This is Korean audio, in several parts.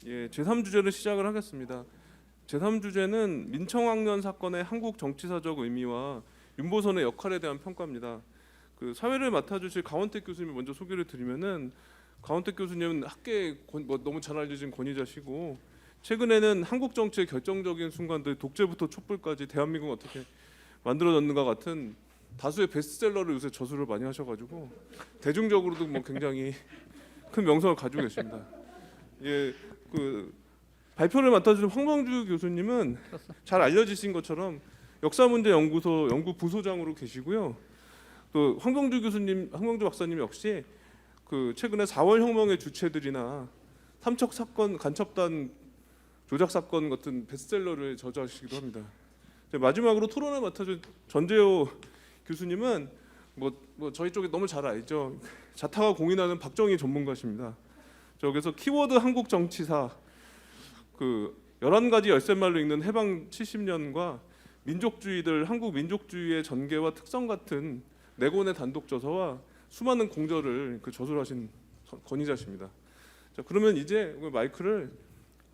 예, 제3주제를 시작을 하겠습니다. 제3주제는 민청학년 사건의 한국 정치사적 의미와 윤보선의 역할에 대한 평가입니다. 그 사회를 맡아주실 강원택 교수님 먼저 소개를 드리면은, 강원택 교수님은 학계에 너무 잘 알려진 권위자시고, 최근에는 한국 정치의 결정적인 순간들, 독재부터 촛불까지 대한민국 어떻게 만들어졌는가 같은 다수의 베스트셀러를 요새 저술을 많이 하셔가지고 대중적으로도 뭐 굉장히 큰 명성을 가지고 계십니다. 예, 그 발표를 맡아주신 황명주 교수님은 잘 알려지신 것처럼 역사문제연구소 연구 부소장으로 계시고요. 또 황명주 박사님 역시 그 최근에 4월 혁명의 주체들이나 탐척 사건, 간첩단 조작 사건 같은 베스트셀러를 저자시기도 합니다. 마지막으로 토론을 맡아준 전재호 교수님은 뭐 저희 쪽에 너무 잘 알죠. 자타가 공인하는 박정희 전문가십니다. 저기서 키워드 한국 정치사, 그 11가지 열쇠말로 읽는 해방 70년과 민족주의들, 한국 민족주의의 전개와 특성 같은 4권의 단독 저서와 수많은 공저를 그 저술하신 권위자십니다. 자, 그러면 이제 마이크를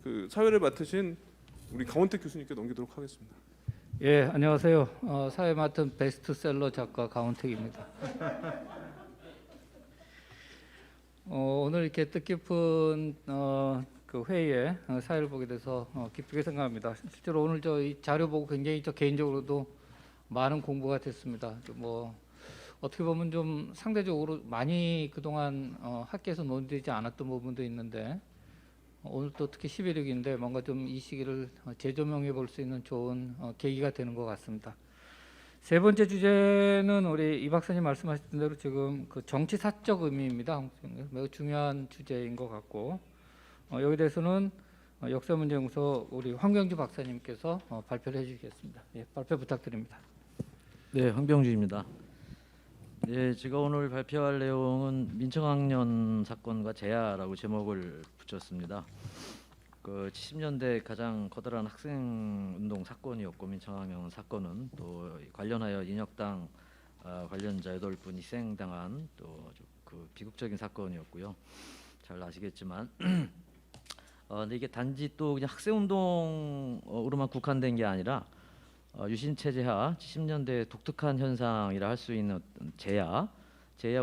그 사회를 맡으신 우리 강원택 교수님께 넘기도록 하겠습니다. 예, 안녕하세요. 사회 맡은 베스트셀러 작가 강원택입니다. 오늘 이렇게 뜻깊은 그 회의에 사회를 보게 돼서 기쁘게 생각합니다. 실제로 오늘 이 자료 보고 굉장히 개인적으로도 많은 공부가 됐습니다. 뭐 어떻게 보면 좀 상대적으로 많이 그동안 학계에서 논의되지 않았던 부분도 있는데, 오늘 또 특히 11일인데 뭔가 좀 이 시기를 재조명해 볼 수 있는 좋은 계기가 되는 것 같습니다. 세 번째 주제는 우리 이 박사님 말씀하셨던 대로 지금 그 정치사적 의미입니다. 매우 중요한 주제인 것 같고, 여기 대해서는 역사문제연구소 우리 황병주 박사님께서 발표를 해주시겠습니다. 예, 발표 부탁드립니다. 네, 황병주입니다. 예, 제가 오늘 발표할 내용은 민청학년 사건과 재야라고 제목을 붙였습니다. 그 70년대 가장 커다란 학생운동 사건이었고, 민청학년 사건은 또 관련하여 인혁당 관련자 8분이 희생당한 또 그 비극적인 사건이었고요. 잘 아시겠지만 근데 이게 단지 또 그냥 학생운동으로만 국한된 게 아니라 유신 체제하 70년대 독특한 현상이라 할 수 있는 재야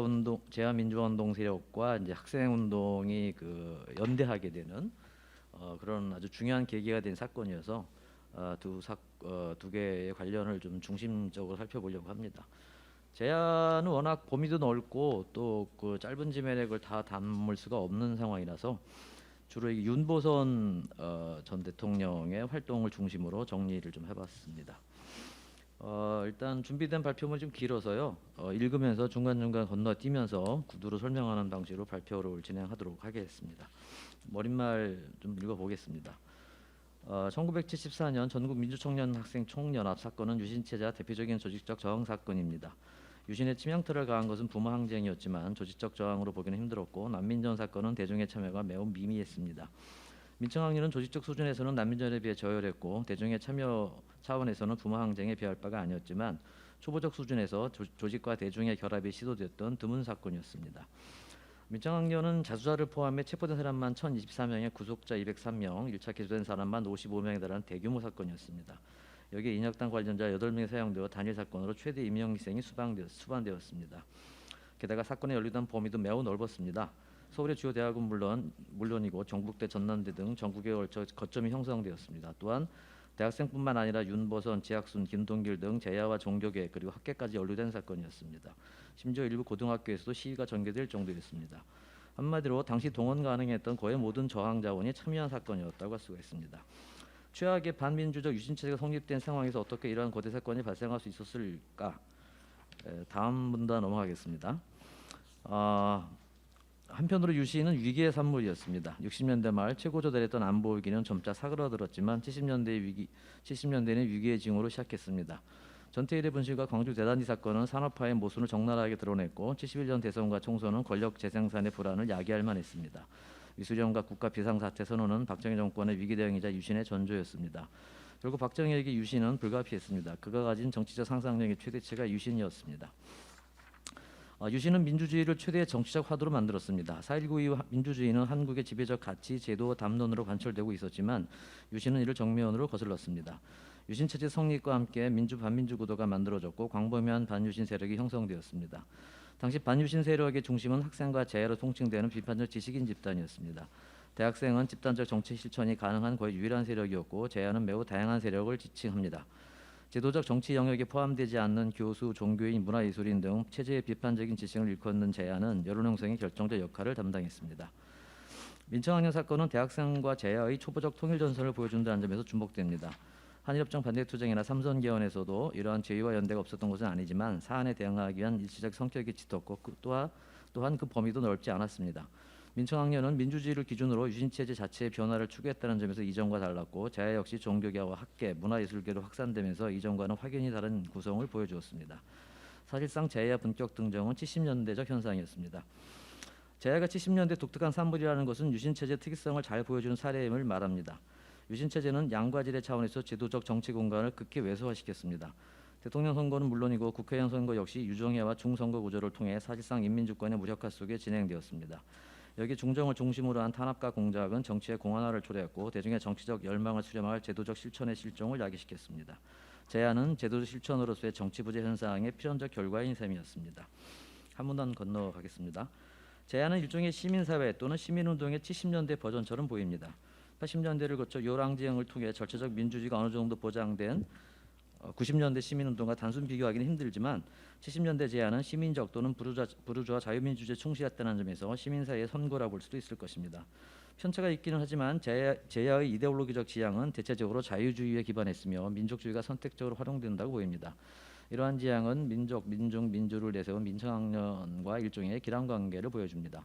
운동, 재야 민주화운동 세력과 이제 학생 운동이 그 연대하게 되는 그런 아주 중요한 계기가 된 사건이어서 두 개의 관련을 좀 중심적으로 살펴보려고 합니다. 재야는 워낙 범위도 넓고 또 그 짧은 지면액을 다 담을 수가 없는 상황이라서 주로 윤보선 전 대통령의 활동을 중심으로 정리를 좀 해봤습니다. 일단 준비된 발표문이 좀 길어서요. 읽으면서 중간중간 건너뛰면서 구두로 설명하는 방식으로 발표를 진행하도록 하겠습니다. 머릿말 좀 읽어보겠습니다. 1974년 전국 민주청년 학생 총연합 사건은 유신체제와 대표적인 조직적 저항 사건입니다. 유신의 치명타를 가한 것은 부모 항쟁이었지만 조직적 저항으로 보기는 힘들었고, 난민전 사건은 대중의 참여가 매우 미미했습니다. 민청학년은 조직적 수준에서는 난민전에 비해 저열했고, 대중의 참여 차원에서는 부모 항쟁에 비할 바가 아니었지만 초보적 수준에서 조직과 대중의 결합이 시도됐던 드문 사건이었습니다. 민청학년은 자수자를 포함해 체포된 사람만 1024명에 구속자 203명, 1차 기소된 사람만 55명에 달하는 대규모 사건이었습니다. 여기에 인혁당 관련자 8명이 사용되어 단일 사건으로 최대 인명희생이 수반되었습니다. 게다가 사건에 연루된 범위도 매우 넓었습니다. 서울의 주요 대학은 물론이고 전국대, 전남대 등 전국에 걸쳐 거점이 형성되었습니다. 또한 대학생뿐만 아니라 윤보선, 지학순, 김동길 등 재야와 종교계 그리고 학계까지 연루된 사건이었습니다. 심지어 일부 고등학교에서도 시위가 전개될 정도였습니다. 한마디로 당시 동원 가능했던 거의 모든 저항 자원이 참여한 사건이었다고 할 수가 있습니다. 최악의 반민주적 유신체제가 성립된 상황에서 어떻게 이러한 거대 사건이 발생할 수 있었을까? 다음 문단 넘어가겠습니다. 한편으로 유신은 위기의 산물이었습니다. 60년대 말 최고조달했던 안보 위기는 점차 사그라들었지만 70년대에는 위기의 징후로 시작했습니다. 전태일의 분실과 광주 대단지 사건은 산업화의 모순을 적나라하게 드러냈고, 71년 대선과 총선은 권력 재생산의 불안을 야기할 만했습니다. 위수령과 국가 비상사태 선언은 박정희 정권의 위기 대응이자 유신의 전조였습니다. 결국 박정희에게 유신은 불가피했습니다. 그가 가진 정치적 상상력의 최대치가 유신이었습니다. 유신은 민주주의를 최대의 정치적 화두로 만들었습니다. 4.19 이후 민주주의는 한국의 지배적 가치, 제도, 담론으로 관철되고 있었지만 유신은 이를 정면으로 거슬렀습니다. 유신 체제 성립과 함께 민주 반민주 구도가 만들어졌고 광범위한 반유신 세력이 형성되었습니다. 당시 반유신 세력의 중심은 학생과 제야로 통칭되는 비판적 지식인 집단이었습니다. 대학생은 집단적 정치 실천이 가능한 거의 유일한 세력이었고 제야는 매우 다양한 세력을 지칭합니다. 제도적 정치 영역에 포함되지 않는 교수, 종교인, 문화예술인 등 체제의 비판적인 지식을 일컫는 제야는 여론 형성의 결정적 역할을 담당했습니다. 민청학년 사건은 대학생과 제야의 초보적 통일 전선을 보여준다는 점에서 주목됩니다. 한일협정 반대투쟁이나 삼선개헌에서도 이러한 제의와 연대가 없었던 것은 아니지만 사안에 대응하기 위한 일시적 성격이 짙었고 또한 그 범위도 넓지 않았습니다. 민청학년은 민주주의를 기준으로 유신체제 자체의 변화를 추구했다는 점에서 이전과 달랐고 제야 역시 종교계와 학계, 문화예술계로 확산되면서 이전과는 확연히 다른 구성을 보여주었습니다. 사실상 제야 분격 등정은 70년대적 현상이었습니다. 제야가 70년대 독특한 산물이라는 것은 유신체제 특이성을 잘 보여주는 사례임을 말합니다. 유신체제는 양과질의 차원에서 제도적 정치 공간을 극히 왜소화시켰습니다. 대통령 선거는 물론이고 국회의원 선거 역시 유정예와 중선거 구조를 통해 사실상 인민주권의 무력화 속에 진행되었습니다. 여기 중정을 중심으로 한 탄압과 공작은 정치의 공안화를 초래했고 대중의 정치적 열망을 수렴할 제도적 실천의 실종을 야기시켰습니다. 제야는 제도적 실천으로서의 정치 부재 현상의 필연적 결과인 셈이었습니다. 한 문단 건너가겠습니다. 제야는 일종의 시민사회 또는 시민운동의 70년대 버전처럼 보입니다. 80년대를 거쳐 요랑지형을 통해 절차적 민주주의가 어느 정도 보장된 90년대 시민운동과 단순 비교하기는 힘들지만 70년대 제야는 시민적 또는 부르주아 자유민주주의에 충실했다는 점에서 시민사회의 선고라 볼 수도 있을 것입니다. 편차가 있기는 하지만 제야의 이데올로기적 지향은 대체적으로 자유주의에 기반했으며 민족주의가 선택적으로 활용된다고 보입니다. 이러한 지향은 민족, 민중, 민주를 내세운 민청학년과 일종의 기란관계를 보여줍니다.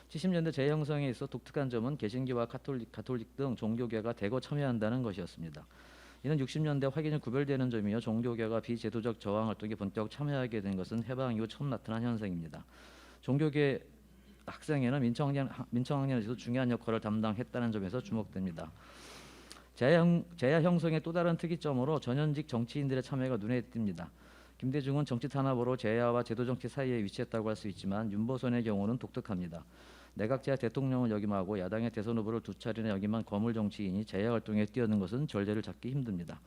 70년대 재형성에 있어 독특한 점은 개신교와 가톨릭 등 종교계가 대거 참여한다는 것이었습니다. 이는 60년대 확연히 구별되는 점이며 종교계가 비제도적 저항 활동에 본격 참여하게 된 것은 해방 이후 처음 나타난 현상입니다. 종교계 학생회는 민청학년에서도 중요한 역할을 담당했다는 점에서 주목됩니다. 제야 형성의 또 다른 특이점으로 전현직 정치인들의 참여가 눈에 띕니다. 김대중은 정치 탄압으로 제야와 제도 정치 사이에 위치했다고 할 수 있지만 윤보선의 경우는 독특합니다. 내각제야 대통령을 역임하고 야당의 대선 후보를 두 차례나 역임한 거물 정치인이 제야 활동에 뛰어든 것은 전례를 찾기 힘듭니다.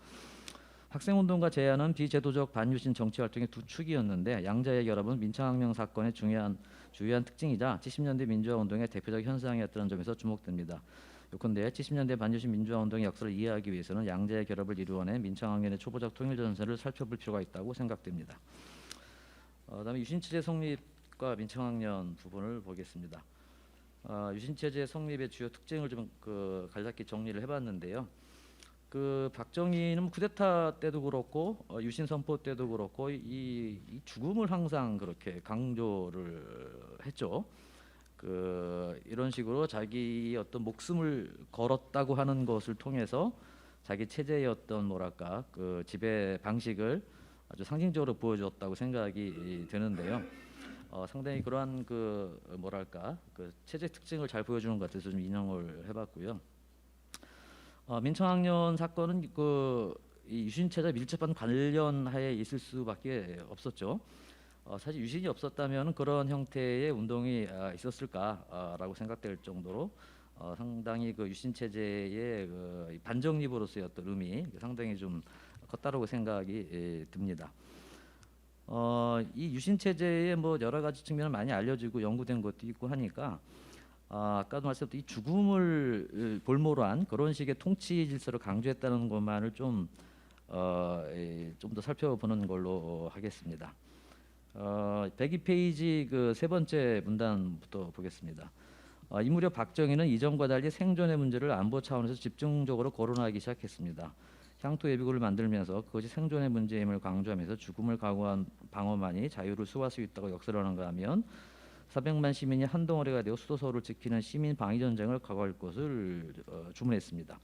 학생운동과 제야는 비제도적 반유신 정치 활동의 두 축이었는데 양자의 결합은 민청학년 사건의 주요한 특징이자 70년대 민주화운동의 대표적 현상이었다는 점에서 주목됩니다. 요컨대 70년대 반유신 민주화운동의 역사를 이해하기 위해서는 양자의 결합을 이루어낸 민청학년의 초보적 통일 전선을 살펴볼 필요가 있다고 생각됩니다. 다음에 유신체제 성립과 민청학년 부분을 보겠습니다. 유신체제 성립의 주요 특징을 좀 간략히 정리를 해봤는데요. 박정희는 쿠데타 때도 그렇고 유신 선포 때도 그렇고 이 죽음을 항상 그렇게 강조를 했죠. 이런 식으로 자기 어떤 목숨을 걸었다고 하는 것을 통해서 자기 체제의 어떤 뭐랄까 지배 방식을 아주 상징적으로 보여줬다고 생각이 되는데요. 상당히 그러한 뭐랄까 체제 특징을 잘 보여주는 것 같아서 좀 인용을 해봤고요. 민청학년 사건은 이 유신체제 밀접한 관련하에 있을 수밖에 없었죠. 사실 유신이 없었다면 그런 형태의 운동이 있었을까라고 생각될 정도로 상당히 유신체제의 반정립으로서의 어떤 의미 상당히 좀 컸다라고 생각이 듭니다. 이 유신체제의 뭐 여러 가지 측면을 많이 알려지고 연구된 것도 있고 하니까 아까도 말씀드렸던 이 죽음을 볼모로 한 그런 식의 통치 질서를 강조했다는 것만을 좀 더 살펴보는 걸로 하겠습니다. 102페이지 세 번째 문단부터 보겠습니다. 이 무렵 박정희는 이전과 달리 생존의 문제를 안보 차원에서 집중적으로 거론하기 시작했습니다. 향토 예비구를 만들면서 그것이 생존의 문제임을 강조하면서 죽음을 각오한 방어만이 자유를 수호할 수 있다고 역설하는가 하면 400만 시민이 한 덩어리가 되어 수도 서울을 지키는 시민 방위 전쟁을 각오할 것을 주문했습니다.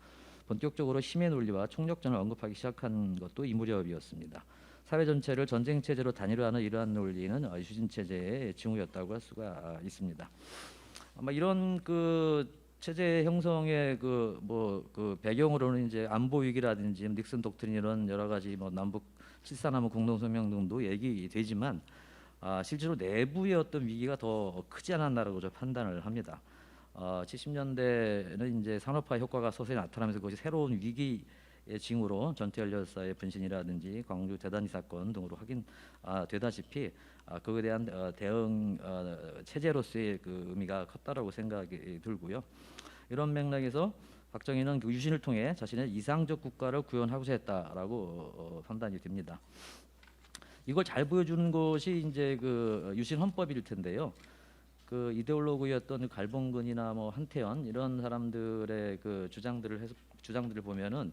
본격적으로 힘의 논리와 총력전을 언급하기 시작한 것도 이 무렵이었습니다. 사회 전체를 전쟁 체제로 단일화하는 이러한 논리는 유신 체제의 징후였다고 할 수가 있습니다. 아마 이런 체제 형성의 배경으로는 이제 안보 위기라든지 닉슨 독트린 이런 여러 가지 남북 7.4남북 공동성명 등도 얘기되지만 실제로 내부의 어떤 위기가 더 크지 않았나라고 저 판단을 합니다. 70년대는 이제 산업화 효과가 서서히 나타나면서 그것이 새로운 위기의 징후로 전태열 여사의 분신이라든지 광주 대단히 사건 등으로 확인되다시피 그에 대한 대응 체제로서의 그 의미가 컸다라고 생각이 들고요. 이런 맥락에서 박정희는 그 유신을 통해 자신의 이상적 국가를 구현하고자 했다라고 판단이 됩니다. 이걸 잘 보여주는 것이 이제 그 유신 헌법일 텐데요. 그 이데올로그였던 갈봉근이나 뭐 한태현 이런 사람들의 그 주장들을 보면은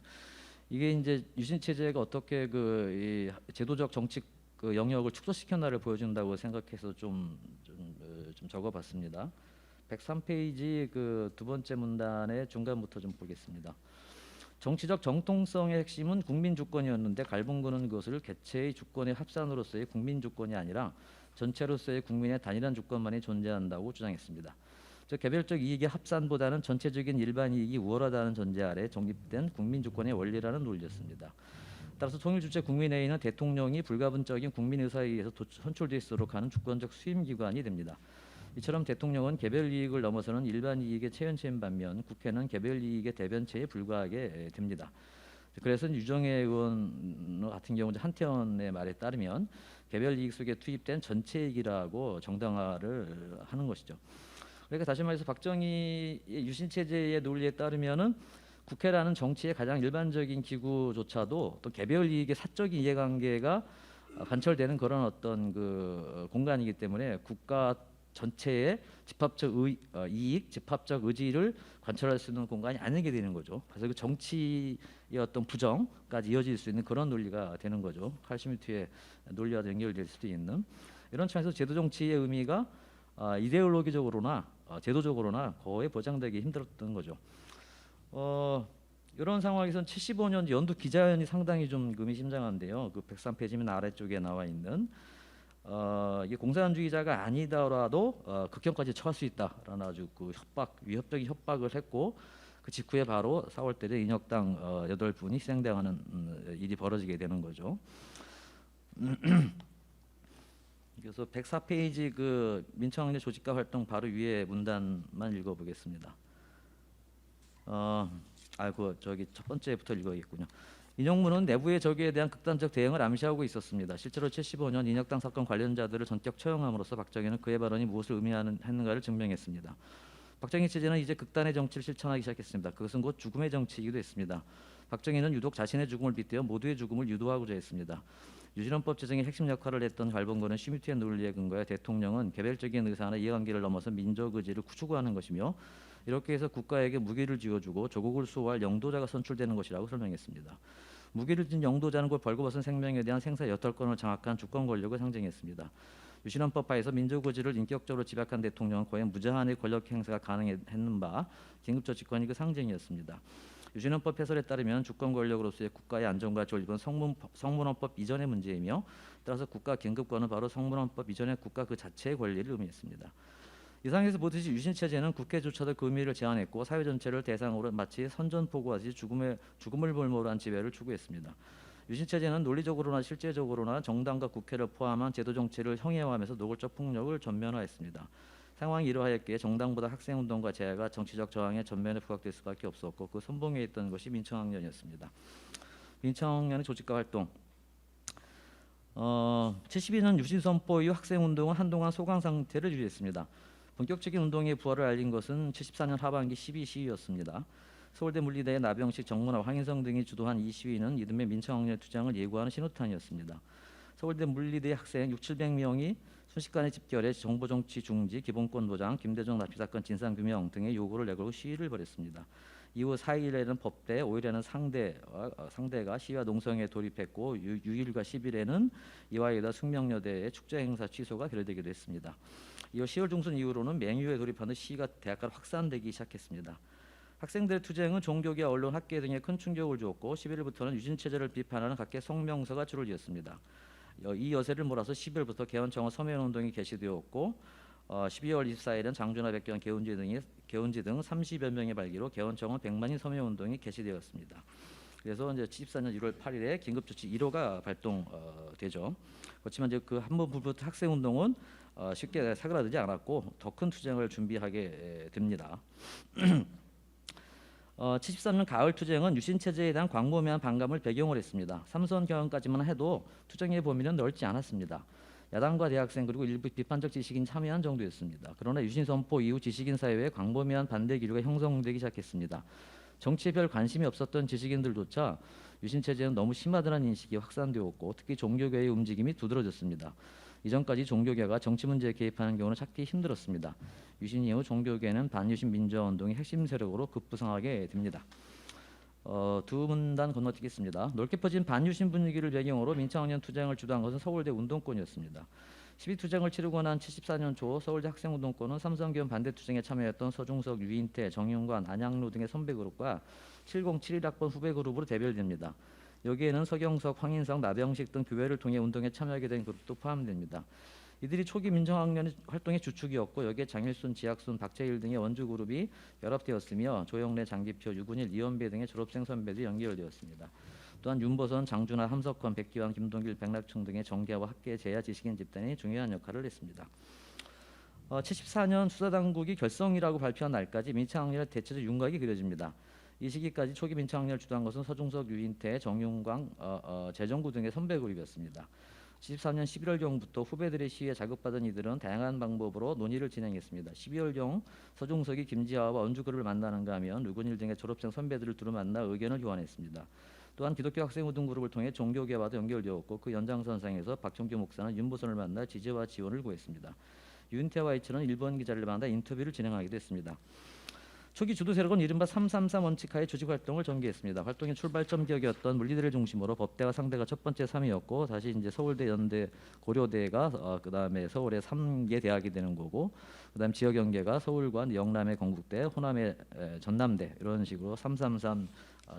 이게 이제 유신 체제가 어떻게 이 제도적 정치 그 영역을 축소시켰나를 보여준다고 생각해서 좀 적어봤습니다. 103페이지 그 두 번째 문단의 중간부터 좀 보겠습니다. 정치적 정통성의 핵심은 국민 주권이었는데 갈봉근은 그것을 개체의 주권의 합산으로서의 국민 주권이 아니라 전체로서의 국민의 단일한 주권만이 존재한다고 주장했습니다. 즉 개별적 이익의 합산보다는 전체적인 일반 이익이 우월하다는 전제 아래 정립된 국민 주권의 원리라는 논리였습니다. 따라서 통일주체 국민회의는 대통령이 불가분적인 국민 의사에 의해서 선출될수록 하는 주권적 수임 기관이 됩니다. 이처럼 대통령은 개별 이익을 넘어서는 일반 이익의 체현체인 반면 국회는 개별 이익의 대변체에 불과하게 됩니다. 그래서 유정혜 의원 같은 경우 한태원의 말에 따르면 개별 이익 속에 투입된 전체 이익이라고 정당화를 하는 것이죠. 그러니까 다시 말해서 박정희의 유신 체제의 논리에 따르면은 국회라는 정치의 가장 일반적인 기구조차도 또 개별 이익의 사적인 이해관계가 관철되는 그런 어떤 그 공간이기 때문에 국가 전체의 집합적 이익, 집합적 의지를 관철할 수 있는 공간이 아니게 되는 거죠. 그래서 그 정치의 어떤 부정까지 이어질 수 있는 그런 논리가 되는 거죠. 칼 슈미트의 논리와 연결될 수도 있는 이런 차원에서 제도 정치의 의미가 이데올로기적으로나 제도적으로나 거의 보장되기 힘들었던 거죠. 이런 상황에서는 75년 연두 기자연이 상당히 좀 의미심장한데요. 그 103페이지면 아래쪽에 나와 있는 이게 공산주의자가 아니더라도 극형까지 처할 수 있다라는 아주 그 위협적인 협박을 했고 그 직후에 바로 4월 달에 인혁당 8분이 희생당하는 일이 벌어지게 되는 거죠. 그래서 104페이지 그 민청학년 조직가 활동 바로 위에 문단만 읽어보겠습니다. 저기 첫 번째부터 읽어야겠군요. 인용문은 내부의 적에 대한 극단적 대응을 암시하고 있었습니다. 실제로 75년 인혁당 사건 관련자들을 전격 처형함으로써 박정희는 그의 발언이 무엇을 의미하는가를 증명했습니다. 박정희 체제는 이제 극단의 정치를 실천하기 시작했습니다. 그것은 곧 죽음의 정치이기도 했습니다. 박정희는 유독 자신의 죽음을 빗대어 모두의 죽음을 유도하고자 했습니다. 유신헌법 제정의 핵심 역할을 했던 갈봉근은 슈미트의 논리에 근거해 대통령은 개별적인 의사나 이해관계를 넘어서 민족 의지를 추구하는 것이며 이렇게 해서 국가에게 무기를 쥐어주고 조국을 수호할 영도자가 선출되는 것이라고 설명했습니다. 무기를 진 영도자는 곧 벌거벗은 생명에 대한 생사 여탈권을 장악한 주권 권력을 상징했습니다. 유신헌법 하에서 민족 의지를 인격적으로 집약한 대통령은 거의 무제한의 권력 행사가 가능했는 바 긴급조치권이 그 상징이었습니다. 유신헌법 해설에 따르면 주권 권력으로서의 국가의 안정과 존립은 성문헌법 이전의 문제이며 따라서 국가 긴급권은 바로 성문헌법 이전의 국가 그 자체의 권리를 의미했습니다. 이상에서 보듯이 유신 체제는 국회조차도 그 의미를 제한했고 사회 전체를 대상으로 마치 선전포고하듯이 죽음을 볼모로 한 지배를 추구했습니다. 유신 체제는 논리적으로나 실제적으로나 정당과 국회를 포함한 제도 정치를 형해화하면서 노골적 폭력을 전면화했습니다. 상황이 이러하였기에 정당보다 학생운동과 재해가 정치적 저항의 전면에 부각될 수밖에 없었고 그 선봉에 있던 것이 민청학년이었습니다. 민청학년의 조직과 활동 72년 유신선포 이후 학생운동은 한동안 소강 상태를 유지했습니다. 본격적인 운동의 부활을 알린 것은 74년 하반기 12시위였습니다. 서울대 물리대의 나병식, 정문화, 황인성 등이 주도한 이 시위는 이듬해 민청학년의 투쟁을 예고하는 신호탄이었습니다. 서울대 물리대 학생 6,700명이 순식간에 집결해 정보정치 중지, 기본권 보장, 김대중 납치 사건 진상규명 등의 요구를 내걸고 시위를 벌였습니다. 이후 4일에는 법대, 5일에는 상대가 시위와 농성에 돌입했고 6일과 10일에는 이화여대 숙명여대의 축제 행사 취소가 결의되기도 했습니다. 이후 10월 중순 이후로는 맹유에 돌입하는 시위가 대학가로 확산되기 시작했습니다. 학생들의 투쟁은 종교계, 언론, 학계 등에 큰 충격을 주었고 11일부터는 유신체제를 비판하는 각계 성명서가 줄을 이었습니다. 이 여세를 몰아서 10일부터 개헌청원 서명운동이 개시되었고 12월 24일은 장준하, 백경, 개운지 등 30여 명의 발기로 개헌청원 100만인 서명운동이 개시되었습니다. 그래서 이제 74년 1월 8일에 긴급조치 1호가 발동되죠. 그렇지만 이제 그 한번 불붙은 학생운동은 쉽게 사그라들지 않았고 더 큰 투쟁을 준비하게 됩니다. 73년 가을 투쟁은 유신 체제에 대한 광범위한 반감을 배경으로 했습니다. 삼선 경영까지만 해도 투쟁의 범위는 넓지 않았습니다. 야당과 대학생 그리고 일부 비판적 지식인 참여한 정도였습니다. 그러나 유신 선포 이후 지식인 사회에 광범위한 반대 기류가 형성되기 시작했습니다. 정치에 별 관심이 없었던 지식인들조차 유신 체제는 너무 심하다는 인식이 확산되었고 특히 종교계의 움직임이 두드러졌습니다. 이전까지 종교계가 정치 문제에 개입하는 경우는 찾기 힘들었습니다. 유신 이후 종교계는 반유신 민주화 운동의 핵심 세력으로 급부상하게 됩니다. 두 문단 건너뛰겠습니다. 넓게 퍼진 반유신 분위기를 배경으로 민청학년 투쟁을 주도한 것은 서울대 운동권이었습니다. 12투쟁을 치르고 난 74년 초 서울대 학생운동권은 삼성기원 반대투쟁에 참여했던 서중석, 유인태, 정윤관, 안양루 등의 선배 그룹과 7071학번 후배 그룹으로 대별됩니다. 여기에는 서경석, 황인성, 나병식 등 교회를 통해 운동에 참여하게 된 그룹도 포함됩니다. 이들이 초기 민청학년 활동의 주축이었고 여기에 장일순, 지학순, 박재일 등의 원주 그룹이 결합되었으며 조영래, 장기표, 유근일, 이원배 등의 졸업생 선배들이 연결되었습니다. 또한 윤보선, 장준하, 함석헌, 백기환, 김동길, 백낙충 등의 정계와 학계, 제야 지식인 집단이 중요한 역할을 했습니다. 74년 수사당국이 결성이라고 발표한 날까지 민청학년의 대체적 윤곽이 그려집니다. 이 시기까지 초기 민청학년을 주도한 것은 서중석, 유인태, 정윤광, 재정구 등의 선배 그룹이었습니다. 74년 11월경부터 후배들의 시위에 자극받은 이들은 다양한 방법으로 논의를 진행했습니다. 12월경 서중석이 김지하와 원주그룹을 만나는가 하면 류근일 등의 졸업생 선배들을 두루 만나 의견을 교환했습니다. 또한 기독교 학생운동 그룹을 통해 종교계와도 연결되었고 그 연장선상에서 박종규 목사는 윤보선을 만나 지지와 지원을 구했습니다. 유인태와 이철은 일본 기자를 만나 인터뷰를 진행하기도 했습니다. 초기 주도 세력은 이른바 333 원칙하에 조직 활동을 전개했습니다. 활동의 출발점 기억이었던 물리대를 중심으로 법대와 상대가 첫 번째 3위였고 다시 이제 서울대, 연대, 고려대가 그다음에 서울의 3개 대학이 되는 거고 그다음 지역 연계가 서울과 영남의 건국대, 호남의 전남대 이런 식으로 333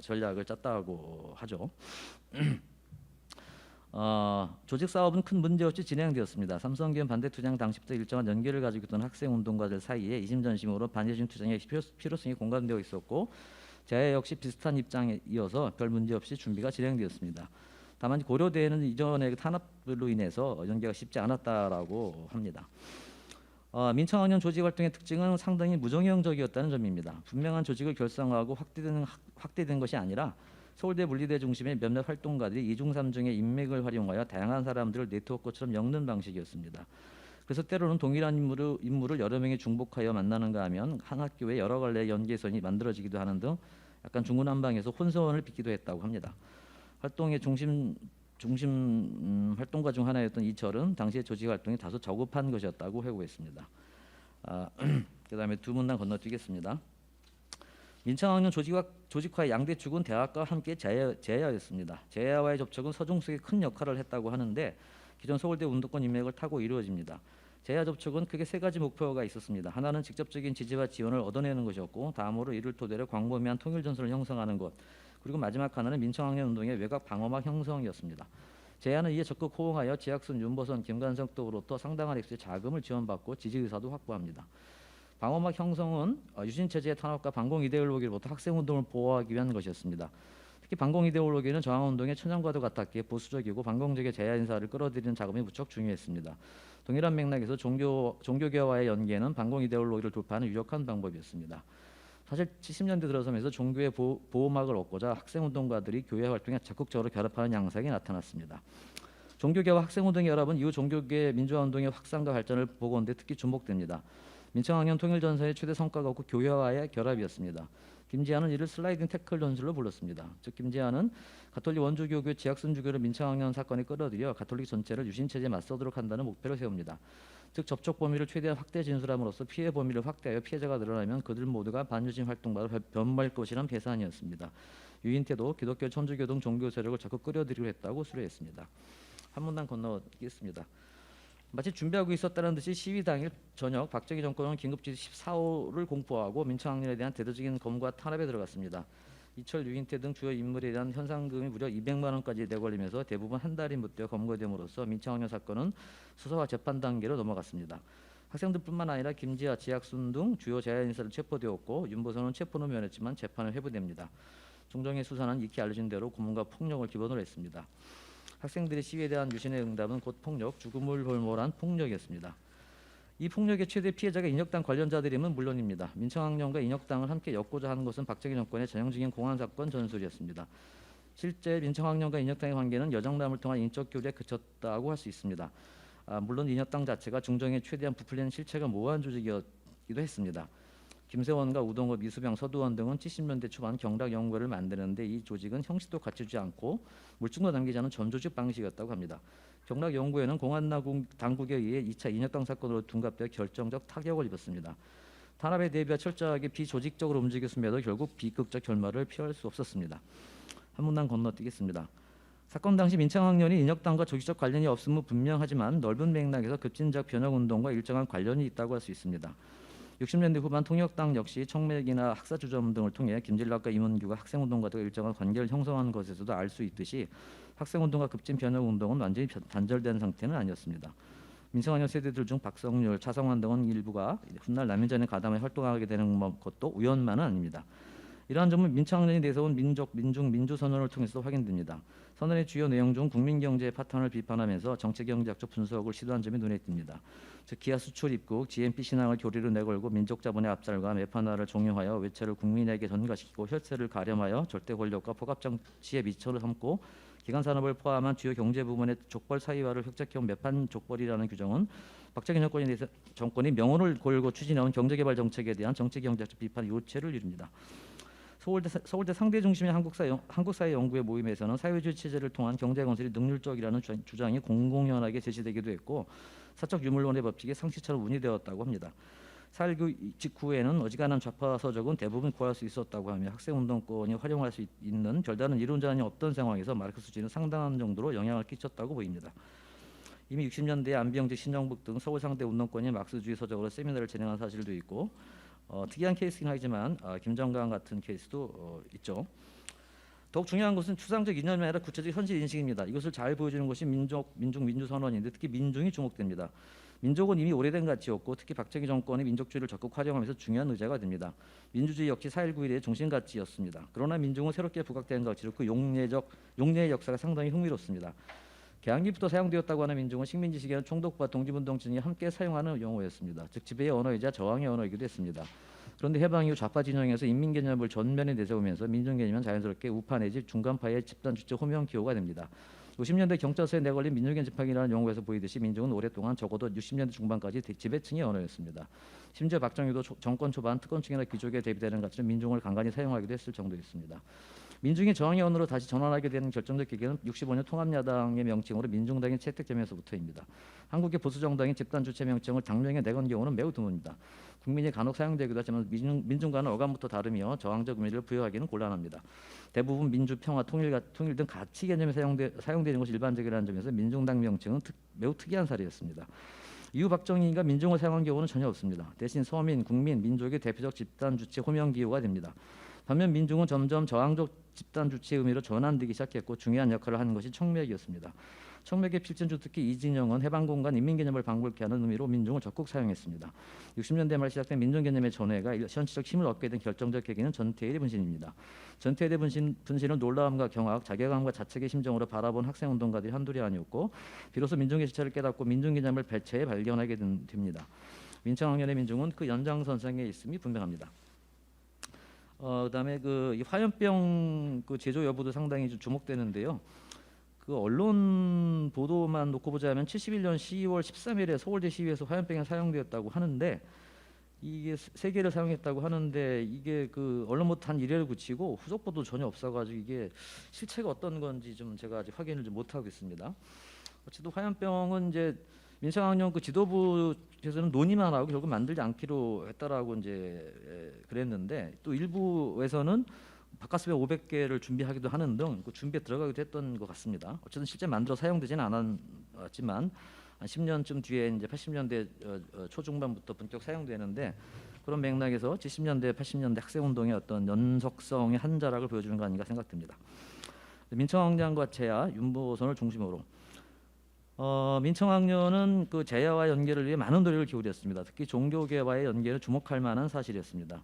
전략을 짰다고 하죠. 조직 사업은 큰 문제 없이 진행되었습니다. 삼성기원 반대투쟁 당시부터 일정한 연계를 가지고 있던 학생운동가들 사이에 이심전심으로 반유신 투쟁의 필요성이 공감되어 있었고 제야 역시 비슷한 입장에 이어서 별 문제 없이 준비가 진행되었습니다. 다만 고려대에는 이전의 탄압으로 인해서 연계가 쉽지 않았다라고 합니다. 민청학년 조직 활동의 특징은 상당히 무정형적이었다는 점입니다. 분명한 조직을 결성하고 확대된 것이 아니라 서울대 물리대 중심의 몇몇 활동가들이 이중삼중의 인맥을 활용하여 다양한 사람들을 네트워크처럼 엮는 방식이었습니다. 그래서 때로는 동일한 인물을 여러 명이 중복하여 만나는가 하면 한 학교에 여러 갈래의 연계선이 만들어지기도 하는 등 약간 중구난방에서 혼선을 빚기도 했다고 합니다. 활동의 중심 활동가 중 하나였던 이철은 당시의 조직 활동이 다소 저급한 것이었다고 회고했습니다. 그다음에 두 문단 건너뛰겠습니다. 민청학년 조직화의 양대 축은 대학과 함께 제야였습니다. 제야와의 접촉은 서중석이 큰 역할을 했다고 하는데 기존 서울대 운동권 인맥을 타고 이루어집니다. 제야 접촉은 크게 세 가지 목표가 있었습니다. 하나는 직접적인 지지와 지원을 얻어내는 것이었고 다음으로 이를 토대로 광범위한 통일 전선을 형성하는 것 그리고 마지막 하나는 민청학년 운동의 외곽 방어막 형성이었습니다. 제야는 이에 적극 호응하여 지학순, 윤보선, 김관석 등으로부터 상당한 액수의 자금을 지원받고 지지 의사도 확보합니다. 방어막 형성은 유신 체제의 탄압과 반공 이데올로기로부터 학생운동을 보호하기 위한 것이었습니다. 특히 반공 이데올로기는 저항운동의 천연과도 같았기에 보수적이고 반공적의 제야 인사를 끌어들이는 작업이 무척 중요했습니다. 동일한 맥락에서 종교계와의 연계는 반공 이데올로기를 돌파하는 유력한 방법이었습니다. 사실 70년대 들어서면서 종교의 보호막을 얻고자 학생운동가들이 교회 활동에 적극적으로 결합하는 양상이 나타났습니다. 종교계와 학생운동의 결합은 이후 종교계 민주화운동의 확산과 발전을 보건대 특히 주목됩니다. 민청학년 통일전선의 최대 성과가 없고 교회와의 결합이었습니다. 김지한은 이를 슬라이딩 태클 전술로 불렀습니다. 즉 김지한은 가톨릭 원주교교 지학순주교를 민청학년 사건에 끌어들여 가톨릭 전체를 유신체제에 맞서도록 한다는 목표를 세웁니다. 즉 접촉 범위를 최대한 확대 진술함으로써 피해 범위를 확대하여 피해자가 늘어나면 그들 모두가 반유신 활동가로 변모할 것이란 계산이었습니다. 유인태도 기독교, 천주교 등 종교 세력을 적극 끌어들이려 했다고 수료했습니다. 한 문단 건너뛰겠습니다. 마치 준비하고 있었다는 듯이 시위 당일 저녁 박정희 정권은 긴급지시 14호를 공포하고 민청학년에 대한 대대적인 검과 탄압에 들어갔습니다. 이철, 유인태 등 주요 인물에 대한 현상금이 무려 200만 원까지 내걸리면서 대부분 한 달이 못되어 검거됨으로써 민청학년 사건은 수사와 재판 단계로 넘어갔습니다. 학생들뿐만 아니라 김지하, 지학순 등 주요 제야 인사를 체포되었고 윤보선은 체포는 면했지만 재판을 회부됩니다. 종정에 수사는 익히 알려진 대로 고문과 폭력을 기본으로 했습니다. 학생들의 시위에 대한 유신의 응답은 곧 폭력, 죽음을 볼모한 폭력이었습니다. 이 폭력의 최대 피해자가 인혁당 관련자들임은 물론입니다. 민청학년과 인혁당을 함께 엮고자 하는 것은 박정희 정권의 전형적인 공안 사건 전술이었습니다. 실제 민청학년과 인혁당의 관계는 여정남을 통한 인적 교류에 그쳤다고 할 수 있습니다. 물론 인혁당 자체가 중정에 최대한 부풀리는 실체가 모호한 조직이기도 했습니다. 김세원과 우동업, 이수병, 서두원 등은 70년대 초반 경락연구회를 만드는데 이 조직은 형식도 갖추지 않고 물증도 남기지 않은 전조직 방식이었다고 합니다. 경락연구회는 공안당국에 의해 2차 인혁당 사건으로 둔갑되어 결정적 타격을 입었습니다. 탄압에 대비해 철저하게 비조직적으로 움직였음에도 결국 비극적 결말을 피할 수 없었습니다. 한 문단 건너뛰겠습니다. 사건 당시 민청학년이 인혁당과 조직적 관련이 없음은 분명하지만 넓은 맥락에서 급진적 변혁운동과 일정한 관련이 있다고 할 수 있습니다. 60년대 후반 통역당 역시 청맥이나 학사주점 등을 통해 김진락과 임은규가 학생운동과 일정한 관계를 형성한 것에서도 알 수 있듯이 학생운동과 급진 변혁운동은 완전히 단절된 상태는 아니었습니다. 민청학년 세대들 중 박성률, 차성환 등은 일부가 훗날 난민전에 가담해 활동하게 되는 것도 우연만은 아닙니다. 이러한 점은 민청학년이 내세운 민족, 민중, 민주선언을 통해서도 확인됩니다. 선언의 주요 내용 중 국민경제의 파탄을 비판하면서 정치경제학적 분석을 시도한 점이 눈에 띕니다. 즉 기하 수출 입국, GNP 신앙을 교리로 내걸고 민족 자본의 압살과 매판화를 종용하여 외채를 국민에게 전가시키고 혈세를 가렴하여 절대 권력과 포갑 정치의 미천을 삼고 기간 산업을 포함한 주요 경제 부문의 족벌 사이화를 획책해온 매판 족벌이라는 규정은 박정희 정권이 명운을 걸고 추진해온 경제개발 정책에 대한 정치경제학적 비판 요체를 이룹니다. 서울대 상대 중심의 한국사회 연구회 모임에서는 사회주의 체제를 통한 경제 건설이 능률적이라는 주장이 공공연하게 제시되기도 했고 사적 유물론의 법칙이 상식처럼 운이되었다고 합니다. 4.19 직후에는 어지간한 좌파 서적은 대부분 구할 수 있었다고 하며 학생운동권이 활용할 수 있는 별다른 이론자는 없던 상황에서 마르크스주의는 상당한 정도로 영향을 끼쳤다고 보입니다. 이미 60년대에 안비영직, 신정북 등 서울상대 운동권이 마르크스주의 서적으로 세미나를 진행한 사실도 있고 특이한 케이스긴 하지만 김정관 같은 케이스도 있죠. 더욱 중요한 것은 추상적 이념이 아니라 구체적 현실 인식입니다. 이것을 잘 보여주는 것이 민중민주선언인데 특히 민중이 주목됩니다. 민족은 이미 오래된 가치였고 특히 박정희 정권이 민족주의를 적극 활용하면서 중요한 의제가 됩니다. 민주주의 역시 4.19 정신 가치였습니다. 그러나 민중은 새롭게 부각된 가치로 그 용례의 역사가 상당히 흥미롭습니다. 개항기부터 사용되었다고 하는 민중은 식민지 시기에는 총독부와 독립운동진이 함께 사용하는 용어였습니다. 즉 지배의 언어이자 저항의 언어이기도 했습니다. 그런데 해방 이후 좌파 진영에서 인민 개념을 전면에 내세우면서 민중 개념은 자연스럽게 우파 내지 중간파의 집단 주체 호명 기호가 됩니다. 50년대 경찰서에 내걸린 민중의 지팡이라는 용어에서 보이듯이 민중은 오랫동안 적어도 60년대 중반까지 지배층의 언어였습니다. 심지어 박정희도 정권 초반 특권층이나 귀족에 대비되는 가치로 민중을 간간히 사용하기도 했을 정도였습니다. 민중이 저항의 언어로 다시 전환하게 되는 결정적 계기는 65년 통합야당의 명칭으로 민중당이 채택되면서부터입니다. 한국의 보수정당이 집단주체 명칭을 당명에 내건 경우는 매우 드뭅니다. 국민이 간혹 사용되기도 하지만 민중과는 어감부터 다르며 저항적 의미를 부여하기는 곤란합니다. 대부분 민주, 평화, 통일 등 가치 개념이 사용되는 것이 일반적이라는 점에서 민중당 명칭은 매우 특이한 사례였습니다. 이후 박정희가 민중을 사용한 경우는 전혀 없습니다. 대신 서민, 국민, 민족의 대표적 집단주체 호명기호가 됩니다. 반면 민중은 점점 저항적 집단주체의 의미로 전환되기 시작했고 중요한 역할을 하는 것이 청맥이었습니다. 청맥의 필진주 특히 이진영은 해방공간 인민개념을 방불케 하는 의미로 민중을 적극 사용했습니다. 60년대 말 시작된 민중개념의 전회가 현실적 힘을 얻게 된 결정적 계기는 전태일의 분신입니다. 전태일의 분신을 놀라움과 경악, 자괴감과 자책의 심정으로 바라본 학생운동가들이 한둘이 아니었고 비로소 민중의 실체를 깨닫고 민중개념을 배체해 발견하게 됩니다. 민청학년의 민중은 그 연장선상에 있음이 분명합니다. 그다음에 이 화염병 제조 여부도 상당히 좀 주목되는데요. 그 언론 보도만 놓고 보자면 71년 12월 13일에 서울대 시위에서 화염병이 사용되었다고 하는데 이게 3개를 사용했다고 하는데 이게 그 언론 못한 이래를 굳히고 후속 보도 전혀 없어가지고 이게 실체가 어떤 건지 좀 제가 아직 확인을 좀 못하고 있습니다. 어쨌든 화염병은 이제 민청학년 그 지도부에서는 논의만 하고 결국 만들지 않기로 했다라고 이제 그랬는데 또 일부에서는 바카스병 500개를 준비하기도 하는 등 그 준비에 들어가기도 했던 것 같습니다. 어쨌든 실제 만들어 사용되지는 않았지만 한 10년쯤 뒤에 이제 80년대 초중반부터 본격 사용되는데 그런 맥락에서 70년대, 80년대 학생운동의 어떤 연속성의 한 자락을 보여주는 거 아닌가 생각됩니다. 민청학년과 제야, 윤보선을 중심으로 민청학년은 그 제야와 연계를 위해 많은 노력을 기울였습니다. 특히 종교계와의 연계를 주목할 만한 사실이었습니다.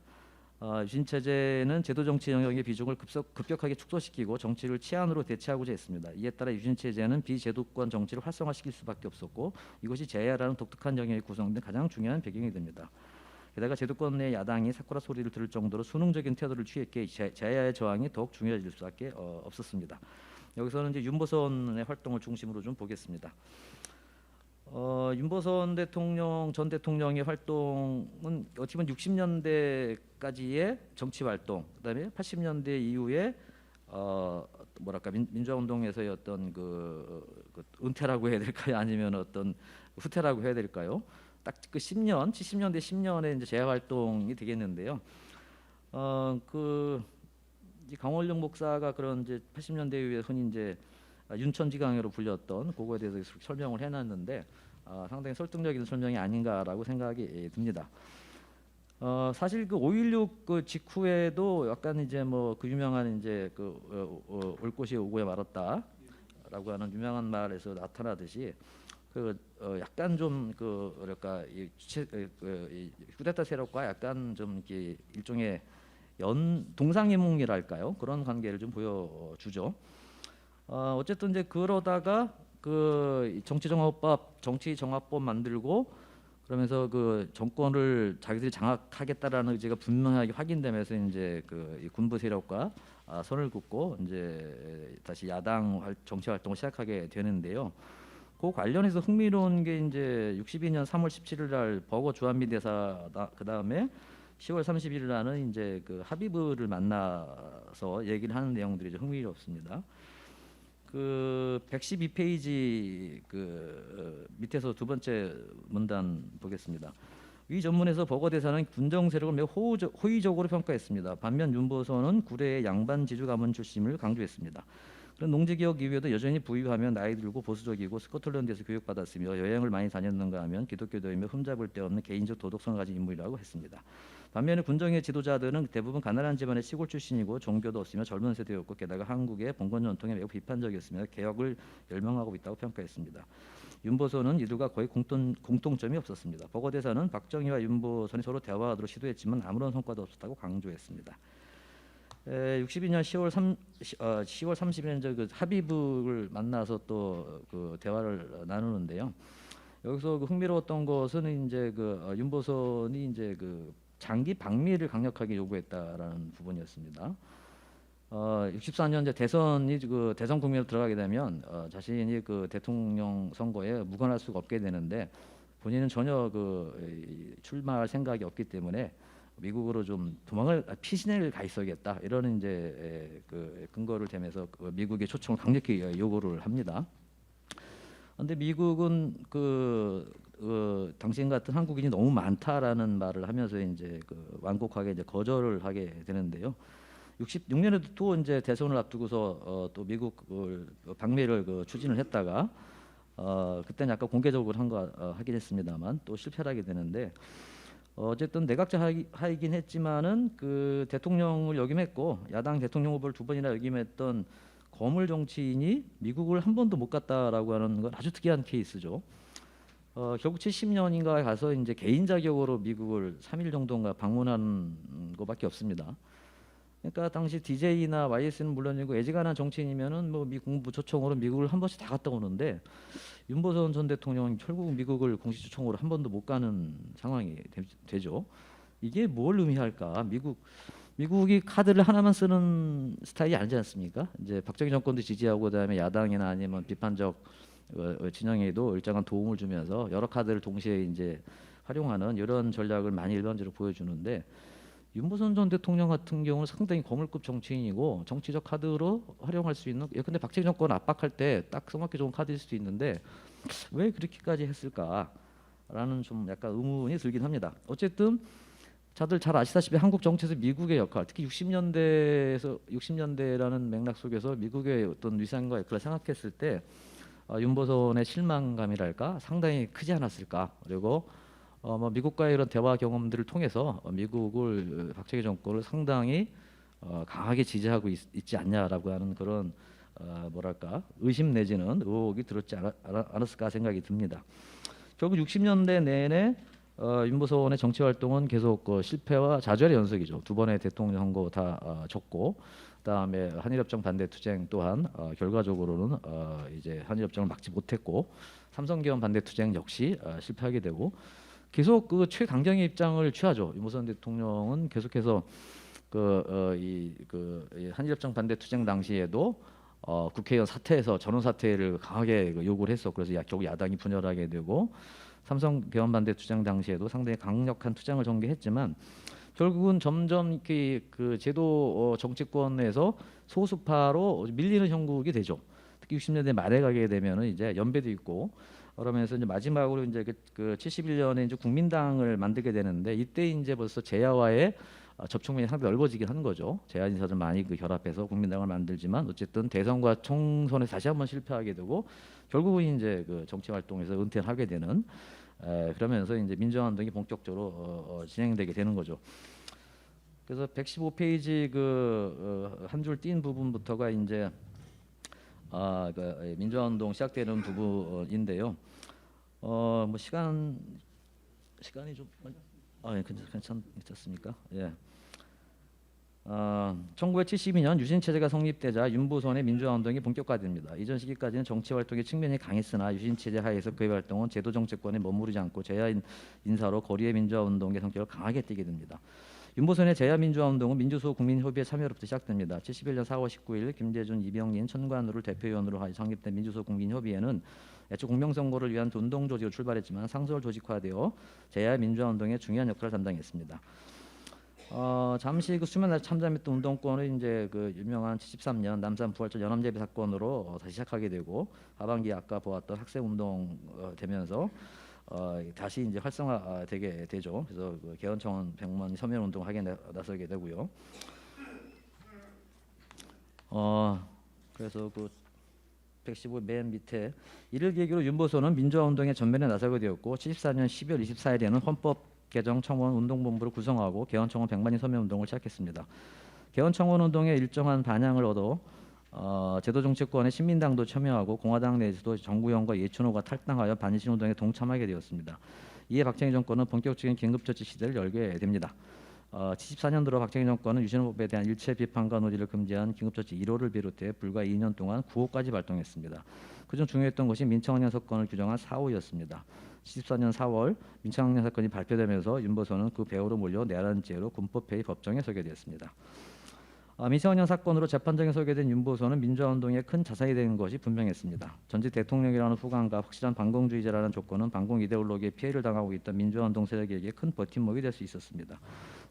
유신 체제는 제도 정치 영역의 비중을 급격하게 축소시키고 정치를 치안으로 대체하고자 했습니다. 이에 따라 유신 체제는 비제도권 정치를 활성화시킬 수밖에 없었고 이것이 제야라는 독특한 영역이 구성된 가장 중요한 배경이 됩니다. 게다가 제도권 내 야당이 사쿠라 소리를 들을 정도로 수능적인 태도를 취했기에 제야의 저항이 더욱 중요해질 수밖에 없었습니다. 여기서는 이제 윤보선의 활동을 중심으로 좀 보겠습니다. 윤보선 대통령 전 대통령의 활동은 어떻게 보면 60년대까지의 정치 활동, 그다음에 80년대 이후에 뭐랄까 민주화 운동에서의 어떤 그 은퇴라고 해야 될까요? 아니면 어떤 후퇴라고 해야 될까요? 딱 그 10년, 70년대 10년의 이제 재야 활동이 되겠는데요. 이 강원룡 목사가 그런 이제 80년대 이후에 흔히 이제 윤천지강으로 불렸던 그거에 대해서 설명을 해놨는데 상당히 설득력 있는 설명이 아닌가라고 생각이 듭니다. 사실 그 5.16 그 직후에도 약간 이제 뭐 그 유명한 이제 올 것이 오고야 말았다라고 하는 유명한 말에서 나타나듯이 약간 좀 뭐랄까 이 쿠데타 세력과 약간 좀 이렇게 일종의 동상이몽이랄까요? 그런 관계를 좀 보여주죠. 어쨌든 이제 그러다가 정치정합법 만들고 그러면서 그 정권을 자기들이 장악하겠다라는 의지가 분명하게 확인되면서 이제 이 군부 세력과 선을 긋고 이제 다시 야당 정치 활동을 시작하게 되는데요. 그 관련해서 흥미로운 게 이제 62년 3월 17일 날 버거 주한미 대사 그 다음에 10월 31일 날은 이제 그 하비브를 만나서 얘기를 하는 내용들이 좀 흥미롭습니다. 112페이지 밑에서 두 번째 문단 보겠습니다. 위 전문에서 버거 대사는 군정 세력을 매우 호의적으로 평가했습니다. 반면 윤보선은 구례의 양반 지주 가문 출신을 강조했습니다. 그런 농지개혁 이후에도 여전히 부유하며 나이 들고 보수적이고 스코틀랜드에서 교육받았으며 여행을 많이 다녔는가 하면 기독교도이며 흠잡을 데 없는 개인적 도덕성을 가진 인물이라고 했습니다. 반면에 군정의 지도자들은 대부분 가난한 집안의 시골 출신이고 종교도 없으며 젊은 세대였고 게다가 한국의 봉건 전통에 매우 비판적이었으며 개혁을 열망하고 있다고 평가했습니다. 윤보선은 이들과 거의 공통점이 없었습니다. 버거 대사는 박정희와 윤보선이 서로 대화하도록 시도했지만 아무런 성과도 없었다고 강조했습니다. 62년 10월 30일에 그 하비브를 만나서 또 그 대화를 나누는데요. 여기서 흥미로웠던 것은 이제 윤보선이 이제 장기 방미를 강력하게 요구했다라는 부분이었습니다. 64년 이제 대선이 대선 국면으로 들어가게 되면 자신이 대통령 선거에 무관할 수가 없게 되는데 본인은 전혀 출마할 생각이 없기 때문에 미국으로 좀 피신을 가 있어야겠다 이런 이제 근거를 대면서 미국의 초청을 강력히 요구를 합니다. 그런데 미국은 당신 같은 한국인이 너무 많다라는 말을 하면서 이제 완곡하게 이제 거절을 하게 되는데요. 66년에도 또 이제 대선을 앞두고서 또 미국 방미를 추진을 했다가 그때는 약간 공개적으로 하긴 했습니다만 또 실패를 하게 되는데. 어쨌든 내각제 하이긴 했지만은 대통령을 역임했고 야당 대통령 후보를 두 번이나 역임했던 거물 정치인이 미국을 한 번도 못 갔다라고 하는 건 아주 특이한 케이스죠. 결국 70년인가에 가서 이제 개인 자격으로 미국을 3일 정도인가 방문한 것밖에 없습니다. 그러니까 당시 DJ나 YS는 물론이고 애지간한 정치인이면은 뭐 미 국무부 초청으로 미국을 한 번씩 다 갔다 오는데 윤보선 전 대통령은 결국 미국을 공식 초청으로 한 번도 못 가는 상황이 되죠. 이게 뭘 의미할까? 미국이 카드를 하나만 쓰는 스타일이 아니지 않습니까? 이제 박정희 정권도 지지하고 그다음에 야당이나 아니면 비판적 진영에도 일정한 도움을 주면서 여러 카드를 동시에 이제 활용하는 이런 전략을 많이 일반적으로 보여주는데. 윤보선 전 대통령 같은 경우는 상당히 거물급 정치인이고 정치적 카드로 활용할 수 있는. 근데 박정희 정권 압박할 때 딱 써먹기 좋은 카드일 수도 있는데 왜 그렇게까지 했을까라는 좀 약간 의문이 들긴 합니다. 어쨌든 다들 잘 아시다시피 한국 정치에서 미국의 역할, 특히 60년대라는 맥락 속에서 미국의 어떤 위상과 역할을 생각했을 때 윤보선의 실망감이랄까 상당히 크지 않았을까. 그리고 미국과의 이런 대화 경험들을 통해서 미국을 박정희 정권을 상당히 강하게 지지하고 있지 않냐라고 하는 그런 뭐랄까 의심 내지는 의혹이 들었지 않았을까 생각이 듭니다. 결국 60년대 내내 윤보선의 정치 활동은 계속 실패와 좌절의 연속이죠. 두 번의 대통령 선거 다 졌고, 그다음에 한일협정 반대 투쟁 또한 결과적으로는 이제 한일협정을 막지 못했고, 삼성계엄 반대 투쟁 역시 실패하게 되고, 계속 그 최강경의 입장을 취하죠. 윤보선 대통령은 계속해서 이 한일협정 반대 투쟁 당시에도 국회의원 사퇴해서 전원 사퇴를 강하게 요구를 했어. 그래서 결국 야당이 분열하게 되고, 삼성 개헌 반대 투쟁 당시에도 상당히 강력한 투쟁을 전개했지만 결국은 점점 그 제도 정치권에서 소수파로 밀리는 형국이 되죠. 특히 60년대 말에 가게 되면은 이제 연배도 있고, 그러면서 이제 마지막으로 이제 그 71년에 이제 국민당을 만들게 되는데, 이때 이제 벌써 제야와의 접촉면이 상당히 넓어지긴 한 거죠. 제야 인사들 많이 결합해서 국민당을 만들지만 어쨌든 대선과 총선에 다시 한번 실패하게 되고, 결국은 이제 그 정치 활동에서 은퇴를 하게 되는, 그러면서 이제 민주화운동이 본격적으로 진행되게 되는 거죠. 그래서 115페이지 한 줄 띈 부분부터가 이제 민주화운동 시작되는 부분인데요. 뭐 시간이 좀 예, 괜찮습니까? 예. 1972년 유신 체제가 성립되자 윤보선의 민주화 운동이 본격화됩니다. 이전 시기까지는 정치 활동의 측면이 강했으나 유신 체제 하에서 그의 활동은 제도 정치권에 머무르지 않고 제야 인사로 거리의 민주화 운동의 성격을 강하게 띠게 됩니다. 윤보선의 제야 민주화 운동은 민주소 국민협의회 참여로부터 시작됩니다. 71년 4월 19일 김재준, 이병린, 천관우를 대표위원으로 창립된 민주소 국민협의회는 애초 공명선거를 위한 운동 조직으로 출발했지만 상설 조직화되어 제야 민주화 운동의 중요한 역할을 담당했습니다. 잠시 수면날 참전했던 운동권을 이제 그 유명한 73년 남산 부활절 연암제비 사건으로 다시 시작하게 되고, 하반기 아까 보았던 학생 운동 되면서 다시 이제 활성화되게 되죠. 그래서 그 개헌청원 100만 서면 운동 하게 나서게 되고요. 그래서 그 115 맨 밑에 이를 계기로 윤보선은 민주화 운동의 전면에 나서게 되었고, 74년 12월 24일에는 헌법 개정 청원 운동본부를 구성하고 개헌청원 100만인 서면 운동을 시작했습니다. 개헌청원 운동에 일정한 반향을 얻어 제도 정치권의 신민당도 참여하고 공화당 내에서도 정구영과 예춘호가 탈당하여 반신 운동에 동참하게 되었습니다. 이에 박정희 정권은 본격적인 긴급조치 시대를 열게 됩니다. 74년도로 박정희 정권은 유신헌법에 대한 일체 비판과 논의를 금지한 긴급조치 1호를 비롯해 불과 2년 동안 9호까지 발동했습니다. 그중 중요했던 것이 민청학년 사건을 규정한 4호였습니다. 74년 4월 민청학년 사건이 발표되면서 윤보선은 그 배후로 몰려 내란죄로 군법회의 법정에 서게 되었습니다. 민청학년 사건으로 재판정에 서게 된 윤보선은 민주화운동에 큰 자산이 된 것이 분명했습니다. 전직 대통령이라는 후광과 확실한 반공주의자라는 조건은 반공 이데올로기에 피해를 당하고 있던 민주화운동 세력에게 큰 버팀목이 될 수 있었습니다.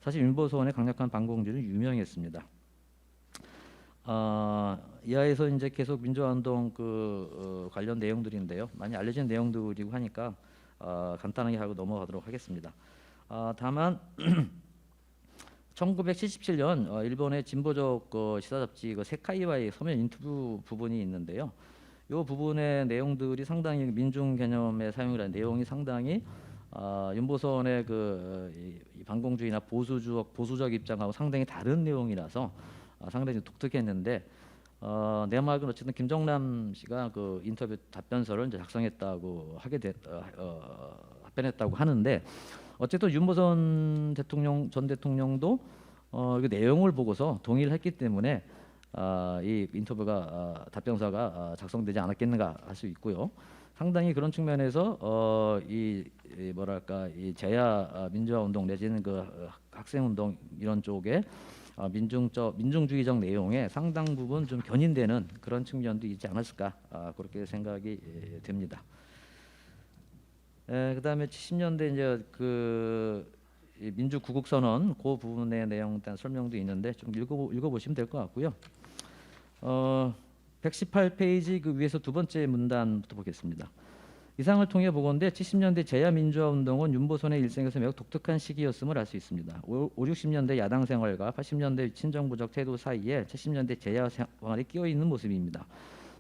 사실 윤보선의 강력한 반공주의는 유명했습니다. 이하에서 이제 계속 민주화운동 관련 내용들인데요. 많이 알려진 내용들이고 하니까 간단하게 하고 넘어가도록 하겠습니다. 다만 1977년 일본의 진보적 시사 잡지 세카이와의 서면 인터뷰 부분이 있는데요. 이 부분의 내용들이 상당히 민중 개념의 사용이라는 내용이 상당히 윤보선의 이 반공주의나 보수적 입장하고 상당히 다른 내용이라서 상당히 독특했는데, 내 말은 어쨌든 김정남 씨가 그 인터뷰 답변서를 이제 작성했다고 답변했다고 하는데, 어쨌든 윤보선 전 대통령도 그 내용을 보고서 동의를 했기 때문에 이 인터뷰가 답변서가 작성되지 않았겠는가 할 수 있고요. 상당히 그런 측면에서 이 제야 민주화 운동 내지는 그 학생 운동 이런 쪽에 민중주의적 내용에 상당 부분 좀 견인되는 그런 측면도 있지 않았을까, 그렇게 생각이 됩니다. 그다음에 70년대 이제 민주 구국선언 그 부분의 내용에 대한 설명도 있는데 좀 읽어보시면 될 것 같고요. 118페이지 그 위에서 두 번째 문단부터 보겠습니다. 이상을 통해 보건대 70년대 제야 민주화 운동은 윤보선의 일생에서 매우 독특한 시기였음을 알 수 있습니다. 5, 60년대 야당 생활과 80년대 친정부적 태도 사이에 70년대 제야 생활이 끼어 있는 모습입니다.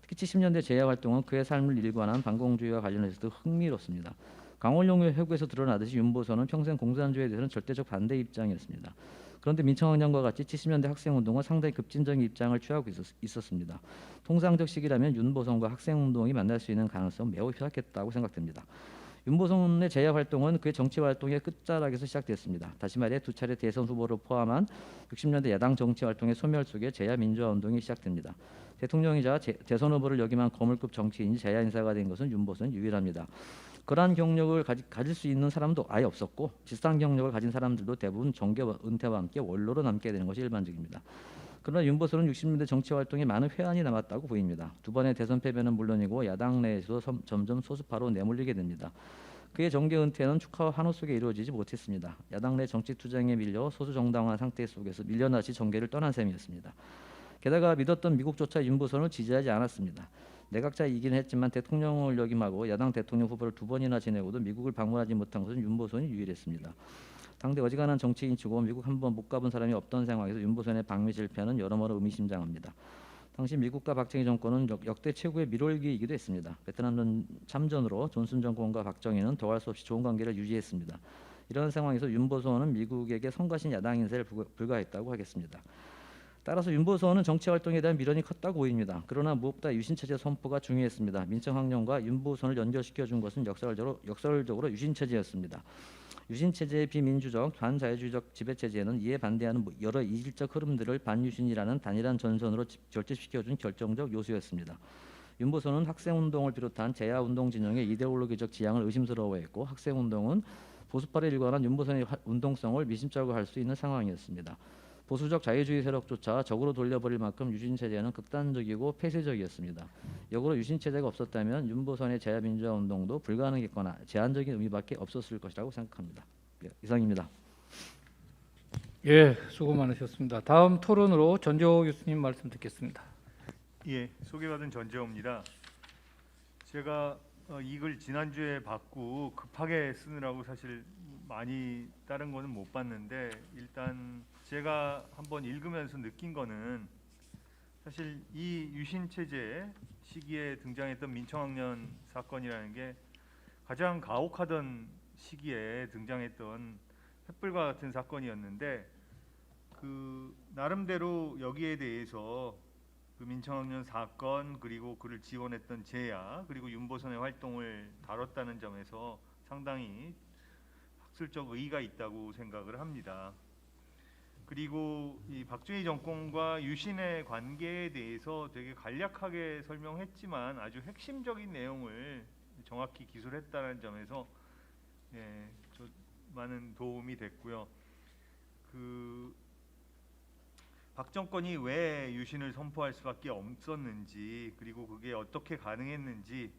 특히 70년대 제야 활동은 그의 삶을 일관한 반공주의와 관련해서도 흥미롭습니다. 강원용 회고에서 드러나듯이 윤보선은 평생 공산주의에 대해서는 절대적 반대 입장이었습니다. 그런데 민청학년과 같이 70년대 학생운동은 상당히 급진적인 입장을 취하고 있었습니다. 통상적 시기라면 윤보선과 학생운동이 만날 수 있는 가능성은 매우 희박했다고 생각됩니다. 윤보선의 제야 활동은 그의 정치 활동의 끝자락에서 시작됐습니다. 다시 말해 두 차례 대선 후보를 포함한 60년대 야당 정치 활동의 소멸 속에 제야 민주화 운동이 시작됩니다. 대통령이자 대선 후보를 역임한 거물급 정치인이 제야 인사가 된 것은 윤보선이 유일합니다. 그러한 경력을 가질 수 있는 사람도 아예 없었고 비슷한 경력을 가진 사람들도 대부분 정계 은퇴와 함께 원로로 남게 되는 것이 일반적입니다. 그러나 윤보선은 60년대 정치 활동에 많은 회한이 남았다고 보입니다. 두 번의 대선 패배는 물론이고 야당 내에서 점점 소수파로 내몰리게 됩니다. 그의 정계 은퇴는 축하와 환호 속에 이루어지지 못했습니다. 야당 내 정치 투쟁에 밀려 소수 정당화 상태 속에서 밀려나시 정계를 떠난 셈이었습니다. 게다가 믿었던 미국조차 윤보선을 지지하지 않았습니다. 내각자이긴 했지만 대통령을 역임하고 야당 대통령 후보를 두 번이나 지내고도 미국을 방문하지 못한 것은 윤보선이 유일했습니다. 당대 어지간한 정치인치고 미국 한 번 못 가본 사람이 없던 상황에서 윤보선의 방미 실패는 여러모로 의미심장합니다. 당시 미국과 박정희 정권은 역대 최고의 밀월기이기도 했습니다. 베트남전 참전으로 존슨 정권과 박정희는 더할 수 없이 좋은 관계를 유지했습니다. 이런 상황에서 윤보선은 미국에게 성가신 야당 인사에 불과했다고 하겠습니다. 따라서 윤보선은 정치 활동에 대한 미련이 컸다고 보입니다. 그러나 무엇보다 유신체제 선포가 중요했습니다. 민청학령과 윤보선을 연결시켜준 것은 역설적으로 유신체제였습니다. 유신체제의 비민주적, 반자유주의적 지배체제에는 이에 반대하는 여러 이질적 흐름들을 반유신이라는 단일한 전선으로 결집시켜준 결정적 요소였습니다. 윤보선은 학생운동을 비롯한 제야운동 진영의 이데올로기적 지향을 의심스러워했고 학생운동은 보수파를 일관한 윤보선의 운동성을 미심쩍어 할 수 있는 상황이었습니다. 보수적 자유주의 세력조차 적으로 돌려버릴 만큼 유신체제는 극단적이고 폐쇄적이었습니다. 역으로 유신체제가 없었다면 윤보선의 제야민주화 운동도 불가능했거나 제한적인 의미밖에 없었을 것이라고 생각합니다. 이상입니다. 예, 수고 많으셨습니다. 다음 토론으로 전재호 교수님 말씀 듣겠습니다. 예, 소개받은 전재호입니다. 제가 이 글 지난주에 받고 급하게 쓰느라고 사실 많이 다른 거는 못 봤는데 일단 제가 한번 읽으면서 느낀 거는 사실 이 유신 체제 시기에 등장했던 민청학년 사건이라는 게 가장 가혹하던 시기에 등장했던 횃불과 같은 사건이었는데 그 나름대로 여기에 대해서 그 민청학년 사건 그리고 그를 지원했던 제야 그리고 윤보선의 활동을 다뤘다는 점에서 상당히 학술적 의의가 있다고 생각을 합니다. 그리고 이 박정희 정권과 유신의 관계에 대해서 되게 간략하게 설명했지만 아주 핵심적인 내용을 정확히 기술했다는 점에서 많은 도움이 됐고요. 박 정권이 왜 유신을 선포할 수밖에 없었는지 그리고 그게 어떻게 가능했는지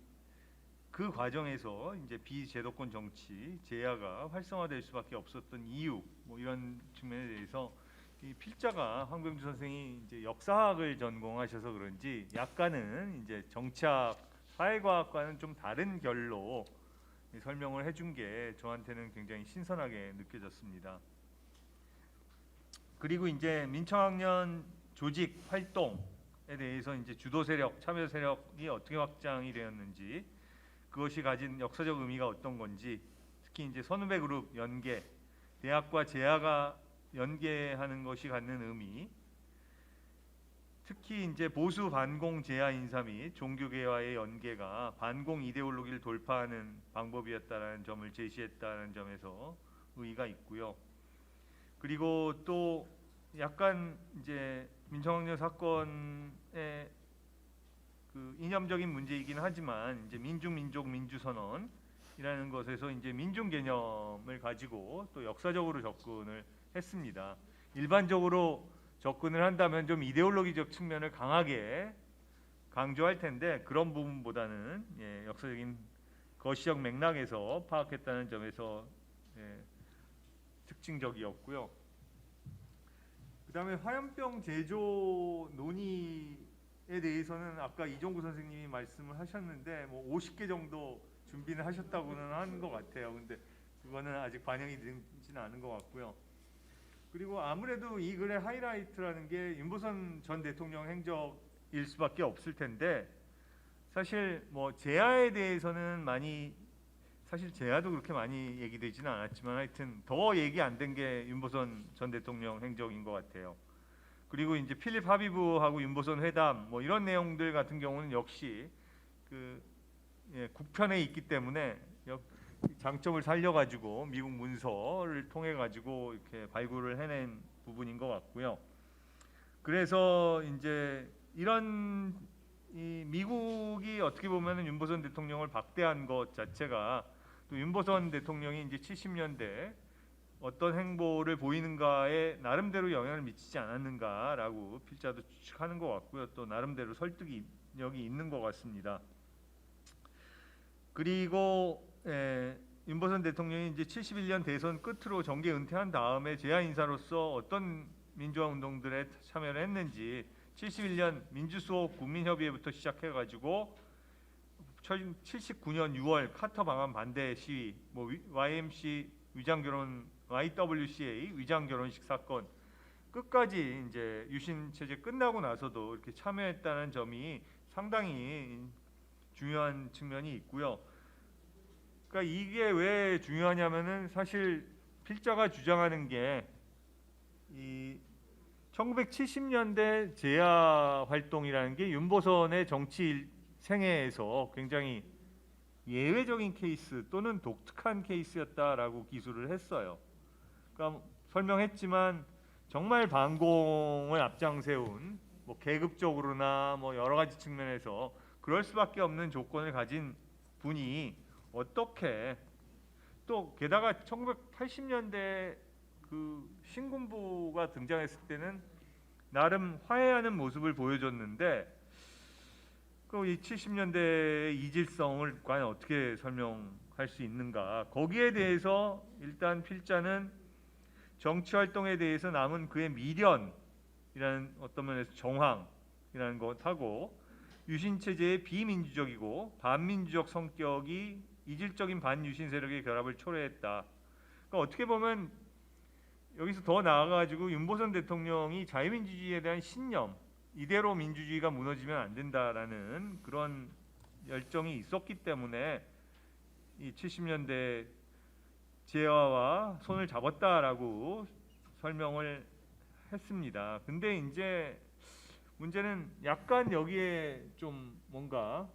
그 과정에서 이제 비제도권 정치 제야가 활성화될 수밖에 없었던 이유 뭐 이런 측면에 대해서 이 필자가 황병주 선생이 이제 역사학을 전공하셔서 그런지 약간은 이제 정치학 사회과학과는 좀 다른 결로 설명을 해준 게 저한테는 굉장히 신선하게 느껴졌습니다. 그리고 이제 민청학년 조직 활동에 대해서 이제 주도 세력, 참여 세력이 어떻게 확장이 되었는지 그것이 가진 역사적 의미가 어떤 건지 특히 이제 선후배 그룹 연계, 대학과 제야가 연계하는 것이 갖는 의미, 특히 이제 보수 반공 제야 인사 및 종교계와의 연계가 반공 이데올로기를 돌파하는 방법이었다는 점을 제시했다는 점에서 의의가 있고요. 그리고 또 약간 이제 민청학년 사건의 그 이념적인 문제이긴 하지만 이제 민중민족 민주선언이라는 것에서 이제 민중 개념을 가지고 또 역사적으로 접근을 했습니다. 일반적으로 접근을 한다면 좀 이데올로기적 측면을 강하게 강조할 텐데 그런 부분보다는 역사적인 거시적 맥락에서 파악했다는 점에서 특징적이었고요. 그다음에 화염병 제조 논의에 대해서는 아까 이종구 선생님이 말씀을 하셨는데 뭐 50개 정도 준비는 하셨다고는 하는 것 같아요. 근데 그거는 아직 반영이 되지는 않은 것 같고요. 그리고 아무래도 이 글의 하이라이트라는 게 윤보선 전 대통령 행적일 수밖에 없을 텐데 사실 뭐 제야에 대해서는 많이 사실 제야도 그렇게 많이 얘기되지는 않았지만 하여튼 더 얘기 안 된 게 윤보선 전 대통령 행적인 것 같아요. 그리고 이제 필립 하비브하고 윤보선 회담 뭐 이런 내용들 같은 경우는 역시 국편에 있기 때문에 장점을 살려가지고 미국 문서를 통해 가지고 이렇게 발굴을 해낸 부분인 것 같고요. 그래서 이제 이런 이 미국이 어떻게 보면은 윤보선 대통령을 박대한 것 자체가 또 윤보선 대통령이 이제 70년대 어떤 행보를 보이는가에 나름대로 영향을 미치지 않았는가라고 필자도 추측하는 것 같고요. 또 나름대로 설득력이 있는 것 같습니다. 그리고 윤보선 대통령이 이제 71년 대선 끝으로 정계 은퇴한 다음에 제야 인사로서 어떤 민주화 운동들에 참여를 했는지 71년 민주수호 국민협의회부터 시작해가지고 79년 6월 카터 방한 반대 시위, 뭐 YMC 위장결혼, YWCA 위장결혼식 사건 끝까지 이제 유신 체제 끝나고 나서도 이렇게 참여했다는 점이 상당히 중요한 측면이 있고요. 그러니까 이게 왜 중요하냐면은 사실 필자가 주장하는 게 이 1970년대 제야 활동이라는 게 윤보선의 정치 생애에서 굉장히 예외적인 케이스 또는 독특한 케이스였다라고 기술을 했어요. 그러니까 설명했지만 정말 반공을 앞장세운 뭐 계급적으로나 뭐 여러 가지 측면에서 그럴 수밖에 없는 조건을 가진 분이 어떻게 또 게다가 1980년대 그 신군부가 등장했을 때는 나름 화해하는 모습을 보여줬는데 그 이 70년대의 이질성을 과연 어떻게 설명할 수 있는가? 거기에 대해서 일단 필자는 정치 활동에 대해서 남은 그의 미련이라는 어떤 면에서 정황이라는 것하고 유신 체제의 비민주적이고 반민주적 성격이 이질적인 반유신 세력의 결합을 초래했다. 그러니까 어떻게 보면 여기서 더 나아가지고 윤보선 대통령이 자유민주주의에 대한 신념, 이대로 민주주의가 무너지면 안 된다라는 그런 열정이 있었기 때문에 이 70년대 제야와 손을 잡았다라고 설명을 했습니다. 근데 이제 문제는 약간 여기에 좀 뭔가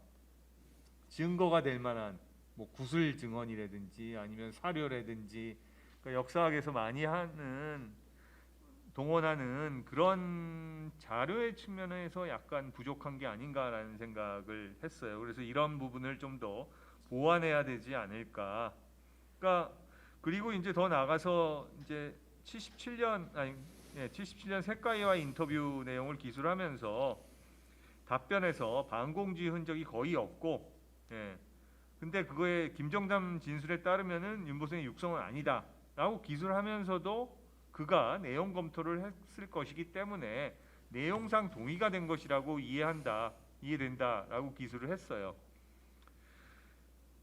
증거가 될 만한 뭐 구술 증언이라든지 아니면 사료라든지 그러니까 역사학에서 많이 하는 동원하는 그런 자료의 측면에서 약간 부족한 게 아닌가라는 생각을 했어요. 그래서 이런 부분을 좀 더 보완해야 되지 않을까. 그러니까 그리고 이제 더 나가서 이제 77년 색가이와 인터뷰 내용을 기술하면서 답변에서 반공주의 흔적이 거의 없고, 근데 그거에 김정담 진술에 따르면은 윤보선의 육성은 아니다라고 기술하면서도 그가 내용 검토를 했을 것이기 때문에 내용상 동의가 된 것이라고 이해된다라고 기술을 했어요.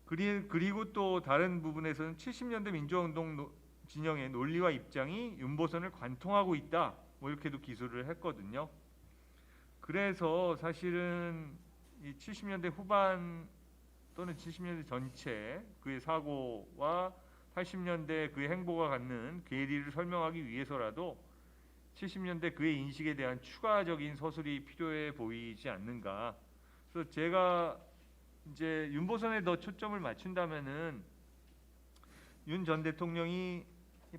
그리고 또 다른 부분에서는 70년대 민주화운동 진영의 논리와 입장이 윤보선을 관통하고 있다, 뭐 이렇게도 기술을 했거든요. 그래서 사실은 이 70년대 후반 또는 70년대 전체 그의 사고와 80년대 그의 행보가 갖는 괴리를 설명하기 위해서라도 70년대 그의 인식에 대한 추가적인 서술이 필요해 보이지 않는가. 그래서 제가 이제 윤보선에 더 초점을 맞춘다면은 윤 전 대통령이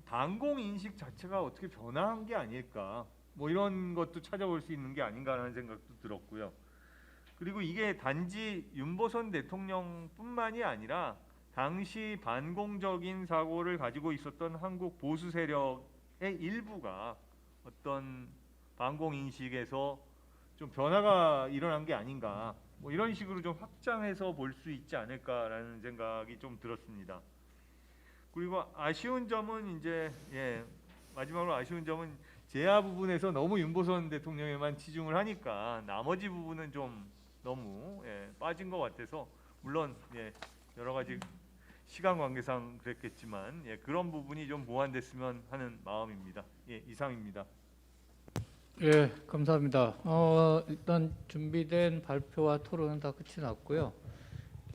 반공 인식 자체가 어떻게 변화한 게 아닐까, 뭐 이런 것도 찾아볼 수 있는 게 아닌가라는 생각도 들었고요. 그리고 이게 단지 윤보선 대통령뿐만이 아니라 당시 반공적인 사고를 가지고 있었던 한국 보수 세력의 일부가 어떤 반공 인식에서 좀 변화가 일어난 게 아닌가, 뭐 이런 식으로 좀 확장해서 볼 수 있지 않을까라는 생각이 좀 들었습니다. 그리고 아쉬운 점은 이제 마지막으로 아쉬운 점은 제야 부분에서 너무 윤보선 대통령에만 치중을 하니까 나머지 부분은 좀 너무 빠진 것 같아서, 물론 여러 가지 시간 관계상 그랬겠지만 그런 부분이 좀 보완됐으면 하는 마음입니다. 이상입니다. 예, 감사합니다. 일단 준비된 발표와 토론은 다 끝이 났고요.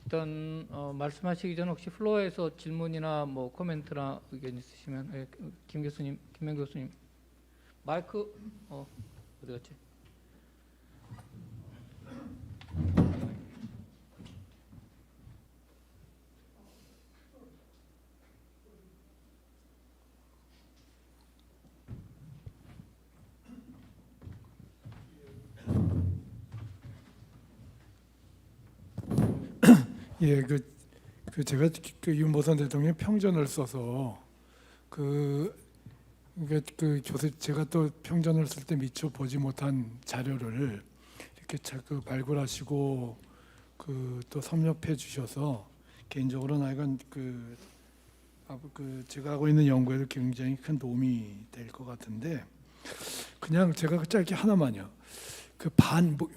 일단 말씀하시기 전 혹시 플로어에서 질문이나 뭐 코멘트나 의견 있으시면 김 교수님 마이크 어디 갔지? 예, 제가 그 윤보선 대통령 평전을 써서 교수 제가 또 평전을 쓸 때 미처 보지 못한 자료를 이렇게 자꾸 발굴하시고 또 섭렵해 주셔서 개인적으로는 하여간 제가 하고 있는 연구에도 굉장히 큰 도움이 될 것 같은데, 그냥 제가 짧게 하나만요.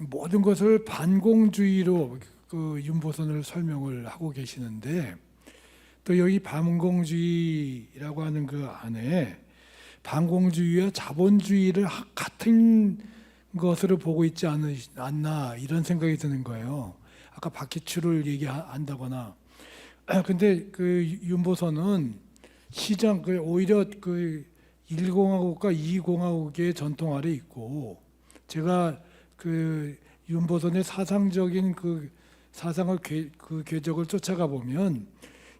모든 것을 반공주의로 윤보선을 설명을 하고 계시는데, 또 여기 반공주의라고 하는 그 안에 반공주의와 자본주의를 같은 것으로 보고 있지 않나 이런 생각이 드는 거예요. 아까 박희추를 얘기한다거나. 근데 윤보선은 시장 오히려 1공화국과 2공화국의 전통 아래 있고, 제가 윤보선의 사상적인 사상을 궤적을 쫓아가 보면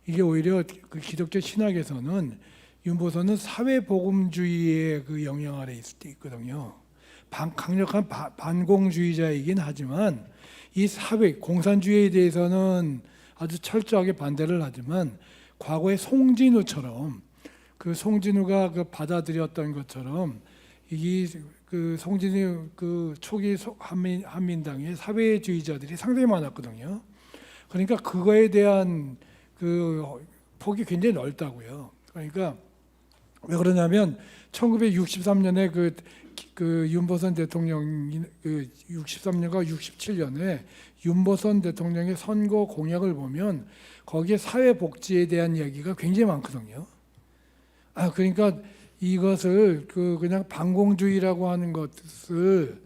이게 오히려 기독교 신학에서는 윤보선은 사회복음주의의 영향 아래 있거든요. 강력한 반공주의자이긴 하지만 이 공산주의에 대해서는 아주 철저하게 반대를 하지만, 과거의 송진우처럼 송진우가 받아들였던 것처럼 이 송진우 초기 한민당의 사회주의자들이 상당히 많았거든요. 그러니까 그거에 대한 폭이 굉장히 넓다고요. 그러니까 왜 그러냐면 1963년에 윤보선 대통령이 63년과 67년에 윤보선 대통령의 선거 공약을 보면 거기에 사회복지에 대한 이야기가 굉장히 많거든요. 그러니까 이것을 그냥 반공주의라고 하는 것을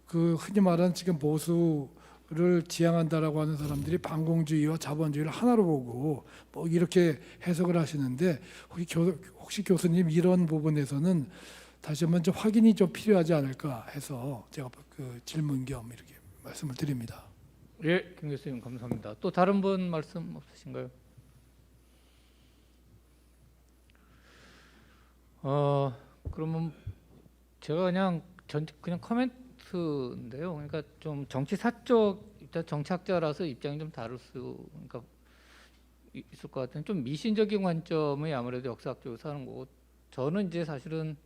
흔히 말하는 지금 보수를 지향한다라고 하는 사람들이 반공주의와 자본주의를 하나로 보고 뭐 이렇게 해석을 하시는데, 혹시 교수님 이런 부분에서는 다시 한번 좀 확인이 좀 필요하지 않을까 해서 제가 질문 겸 이렇게 말씀을 드립니다. 예, 김 교수님 감사합니다. 또 다른 분 말씀 없으신가요? 그러면 제가 그냥 코멘트인데요. 그러니까 좀 정치학자라서 입장이 좀 다를 수 있을 것 같은, 좀 미신적인 관점이 아무래도 역사학적으로 사는 거고, 저는 이제 사실은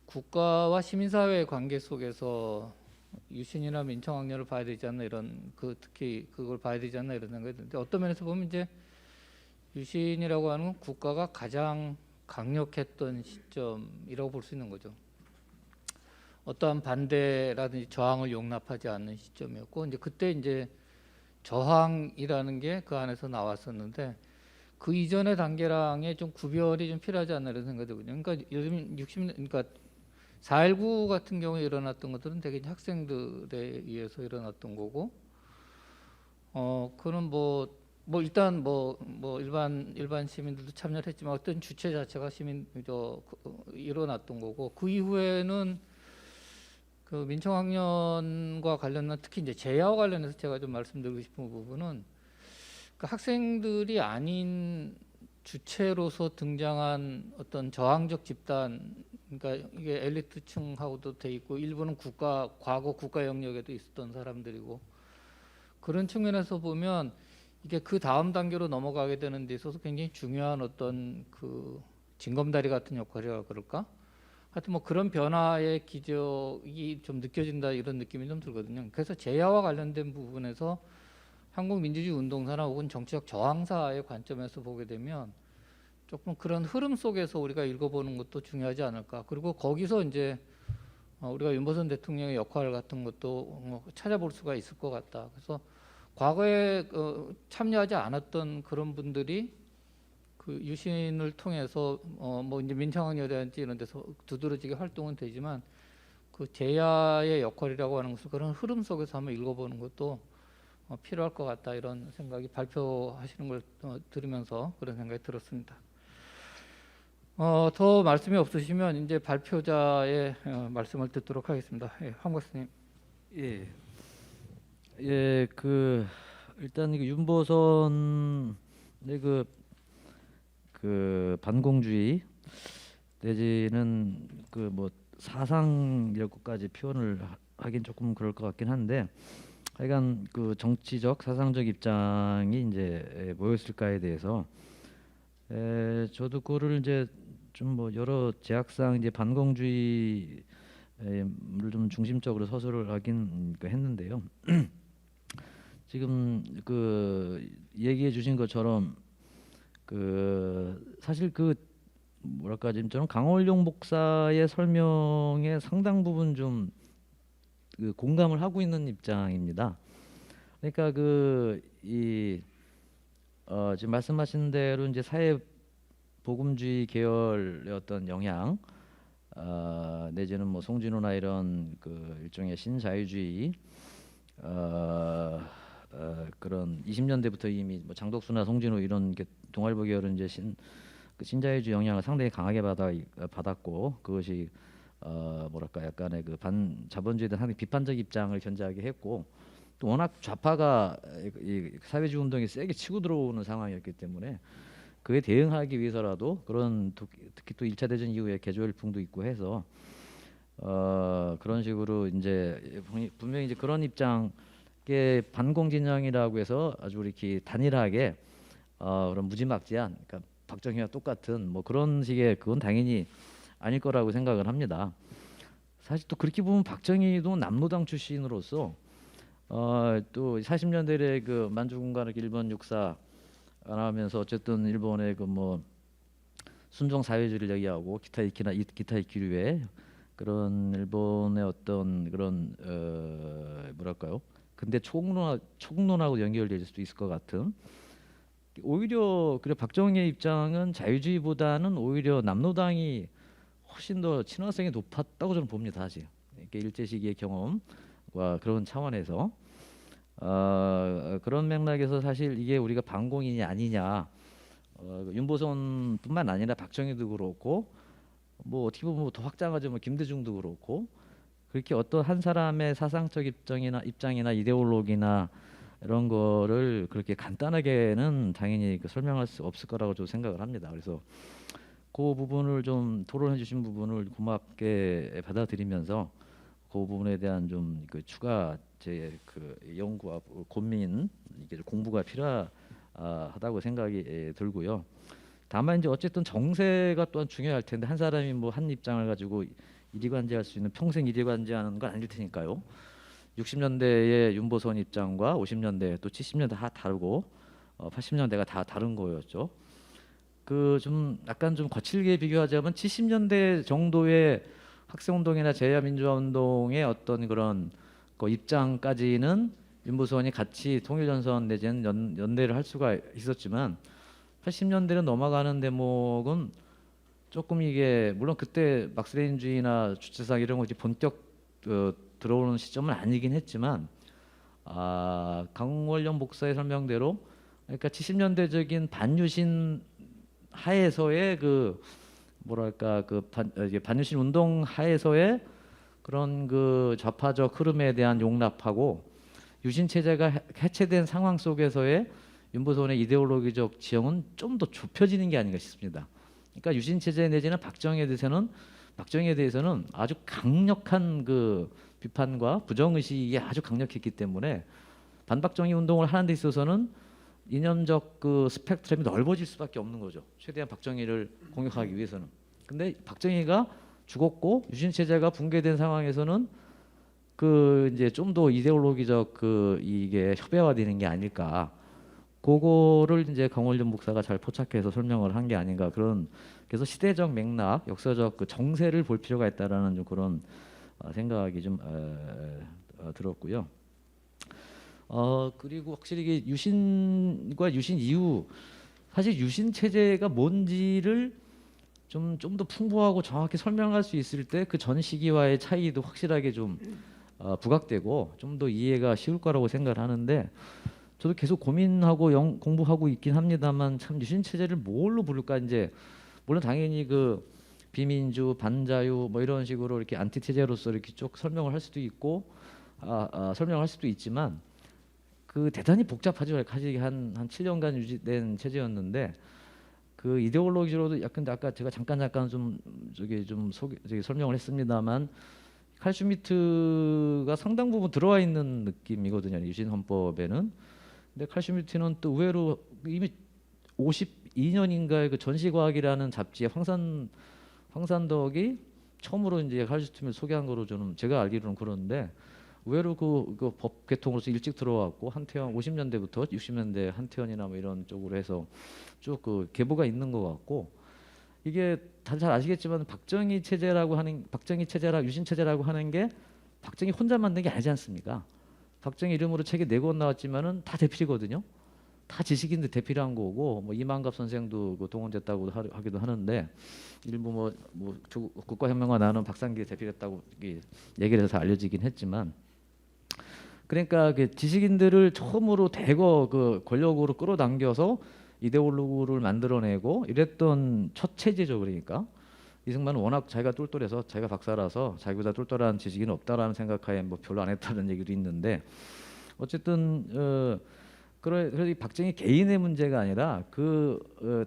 국가와 시민사회의 관계 속에서 유신이나 민청학년을 봐야 되지 않나, 이런 특히 그걸 봐야 되지 않나 이런 생각이 드는데, 어떤 면에서 보면 이제 유신이라고 하는 건 국가가 가장 강력했던 시점이라고 볼 수 있는 거죠. 어떠한 반대라든지 저항을 용납하지 않는 시점이었고, 이제 그때 이제 저항이라는 게 그 안에서 나왔었는데, 그 이전의 단계랑의 좀 구별이 좀 필요하지 않나 이런 생각이 들거든요. 그러니까 요즘 60년, 그러니까 4.19 같은 경우에 일어났던 것들은 대개 학생들에 의해서 일어났던 거고, 그는 일단 일반 시민들도 참여를 했지만 어떤 주체 자체가 일어났던 거고, 그 이후에는 민청학년과 관련한, 특히 이제 제야와 관련해서 제가 좀 말씀드리고 싶은 부분은, 학생들이 아닌 주체로서 등장한 어떤 저항적 집단, 그러니까 이게 엘리트층하고도 돼 있고, 일부는 과거 국가 영역에도 있었던 사람들이고, 그런 측면에서 보면 이게 그 다음 단계로 넘어가게 되는 데 있어서 굉장히 중요한 어떤 징검다리 같은 역할이라 그럴까? 하여튼 그런 변화의 기적이 좀 느껴진다, 이런 느낌이 좀 들거든요. 그래서 제야와 관련된 부분에서 한국 민주주의 운동사나 혹은 정치적 저항사의 관점에서 보게 되면 조금 그런 흐름 속에서 우리가 읽어보는 것도 중요하지 않을까. 그리고 거기서 이제 우리가 윤보선 대통령의 역할 같은 것도 찾아볼 수가 있을 것 같다. 그래서 과거에 참여하지 않았던 그런 분들이 유신을 통해서 이제 민청학년이라든지 이런 데서 두드러지게 활동은 되지만, 제야의 역할이라고 하는 것을 그런 흐름 속에서 한번 읽어보는 것도 필요할 것 같다, 이런 생각이 발표하시는 걸 들으면서 그런 생각이 들었습니다. 더 말씀이 없으시면 이제 발표자의 말씀을 듣도록 하겠습니다. 황 박사님. 예, 일단 윤보선의 반공주의 내지는 사상이라고까지 표현을 하긴 조금 그럴 것 같긴 한데, 하여간 그 정치적 사상적 입장이 이제 뭐였을까에 대해서 저도 그거를 이제 좀 뭐 여러 제약상 이제 반공주의를 좀 중심적으로 서술을 하긴 했는데요. 지금 그 얘기해 주신 것처럼 그 사실 그 뭐랄까 지금 저는 강원룡 목사의 설명에 상당 부분 좀 그 공감을 하고 있는 입장입니다. 그러니까 지금 말씀하신 대로 이제 사회 복음주의 계열의 어떤 영향 내지는 뭐 송진호나 이런 그 일종의 신자유주의 그런 20년대부터 이미 뭐 장덕수나 송진호 이런 게 동아일보 계열은 이제 그 신자유주의 영향을 상당히 강하게 받았고 그것이 뭐랄까 약간의 그 반자본주의에 대한 상당히 비판적 입장을 견지하게 했고 또 워낙 좌파가 이 사회주의 운동에 세게 치고 들어오는 상황이었기 때문에 그에 대응하기 위해서라도 그런 특히 또 1차 대전 이후에 개조열풍도 있고 해서 그런 식으로 이제 분명히 이제 그런 입장의 반공 진영이라고 해서 아주 이렇게 단일하게 그런 무지막지한 그러니까 박정희와 똑같은 뭐 그런 식의 그건 당연히 아닐 거라고 생각을 합니다. 사실 또 그렇게 보면 박정희도 남로당 출신으로서 또 40년대에 그 만주군관의 일본 육사 하면서 어쨌든 일본의 그 뭐 순종 사회주의를 얘기하고 기타 이기류의 그런 일본의 어떤 그런 뭐랄까요? 근데 초국론하고 연결될 수도 있을 것 같은 오히려 그래 박정희의 입장은 자유주의보다는 오히려 남로당이 훨씬 더 친화성이 높았다고 저는 봅니다. 사실 이렇게 일제 시기의 경험과 그런 차원에서 그런 맥락에서 사실 이게 우리가 반공이냐 아니냐 윤보선뿐만 아니라 박정희도 그렇고 뭐 어떻게 보면 더 확장하자면 김대중도 그렇고 그렇게 어떤 한 사람의 사상적 입장이나 이데올로기나 이런 거를 그렇게 간단하게는 당연히 설명할 수 없을 거라고 좀 생각을 합니다. 그래서 그 부분을 좀 토론해 주신 부분을 고맙게 받아들이면서 그 부분에 대한 좀 그 추가 제 그 연구와 고민 이게 공부가 필요하다고 생각이 들고요. 다만 이제 어쨌든 정세가 또한 중요할 텐데 한 사람이 뭐 한 입장을 가지고 이리관지할 수 있는 평생 이리관지하는 건 아닐 테니까요. 60년대의 윤보선 입장과 50년대 또 70년대 다 다르고 80년대가 다 다른 거였죠. 그 좀 약간 좀 거칠게 비교하자면 70년대 정도의 학생운동이나 제야민주화운동의 어떤 그런 그 입장까지는 윤보선이 같이 통일전선 내지는 연대를 할 수가 있었지만 80년대로 넘어가는 대목은 조금 이게 물론 그때 막스레인주의나 주체상 이런 것이 본격 들어오는 시점은 아니긴 했지만 강원령 목사의 설명대로 그러니까 70년대적인 반유신 하에서의 그 뭐랄까 반유신 운동 하에서의 그런 그 좌파적 흐름에 대한 용납하고 유신 체제가 해체된 상황 속에서의 윤보선의 이데올로기적 지형은 좀 더 좁혀지는 게 아닌가 싶습니다. 그러니까 유신 체제 내지는 박정희에 대해서는 아주 강력한 그 비판과 부정 의식이 아주 강력했기 때문에 반박정희 운동을 하는 데 있어서는 이념적 그 스펙트럼이 넓어질 수밖에 없는 거죠. 최대한 박정희를 공격하기 위해서는. 근데 박정희가 죽었고 유신 체제가 붕괴된 상황에서는 그 이제 좀 더 이데올로기적 그 이게 협약화되는 게 아닐까. 그거를 이제 강원련 목사가 잘 포착해서 설명을 한 게 아닌가 그런 그래서 시대적 맥락, 역사적 그 정세를 볼 필요가 있다라는 좀 그런 생각이 좀 들었고요. 그리고 확실히 이게 유신과 유신 이후 사실 유신 체제가 뭔지를 좀 더 풍부하고 정확히 설명할 수 있을 때 그 전 시기와의 차이도 확실하게 좀 부각되고 좀 더 이해가 쉬울 거라고 생각을 하는데 저도 계속 고민하고 공부하고 있긴 합니다만 참 유신 체제를 뭘로 부를까 이제 물론 당연히 그 비민주 반자유 뭐 이런 식으로 이렇게 안티 체제로서 이렇게 쭉 설명을 할 수도 있고 설명할 수도 있지만 그 대단히 복잡하죠. 사실 한 7년간 유지된 체제였는데 그 이데올로기로도 약간 아까 제가 잠깐 좀 설명을 했습니다만 칼슘이트가 상당 부분 들어와 있는 느낌이거든요. 유신 헌법에는. 근데 칼슘이트는 또 의외로 이미 52년인가에 그 전시과학이라는 잡지에 황산덕이 처음으로 이제 칼슘이트를 소개한 거로 저는 제가 알기로는 그런데 의외로 그 법 개통으로서 일찍 들어왔고 한태원 50년대부터 60년대 한태원이나 뭐 이런 쪽으로 해서 쭉 그 계보가 있는 것 같고 이게 다들 잘 아시겠지만 박정희 체제라고 유신 체제라고 하는 게 박정희 혼자 만든 게 아니지 않습니까? 박정희 이름으로 책이 4권 나왔지만은 다 대필이거든요. 다 지식인들 대필한 거고 뭐 이만갑 선생도 그 동원됐다고 하기도 하는데 일부 뭐 국가혁명과 나는 박상기 대필했다고 얘기를 해서 알려지긴 했지만 그러니까 그 지식인들을 처음으로 대거 그 권력으로 끌어당겨서 이데올로기를 만들어내고 이랬던 첫 체제죠. 그러니까 이승만은 워낙 자기가 똘똘해서 자기가 박사라서 자기보다 똘똘한 지식인은 없다라는 생각하에 뭐 별로 안 했다는 얘기도 있는데 어쨌든 그래서 이 박정희 개인의 문제가 아니라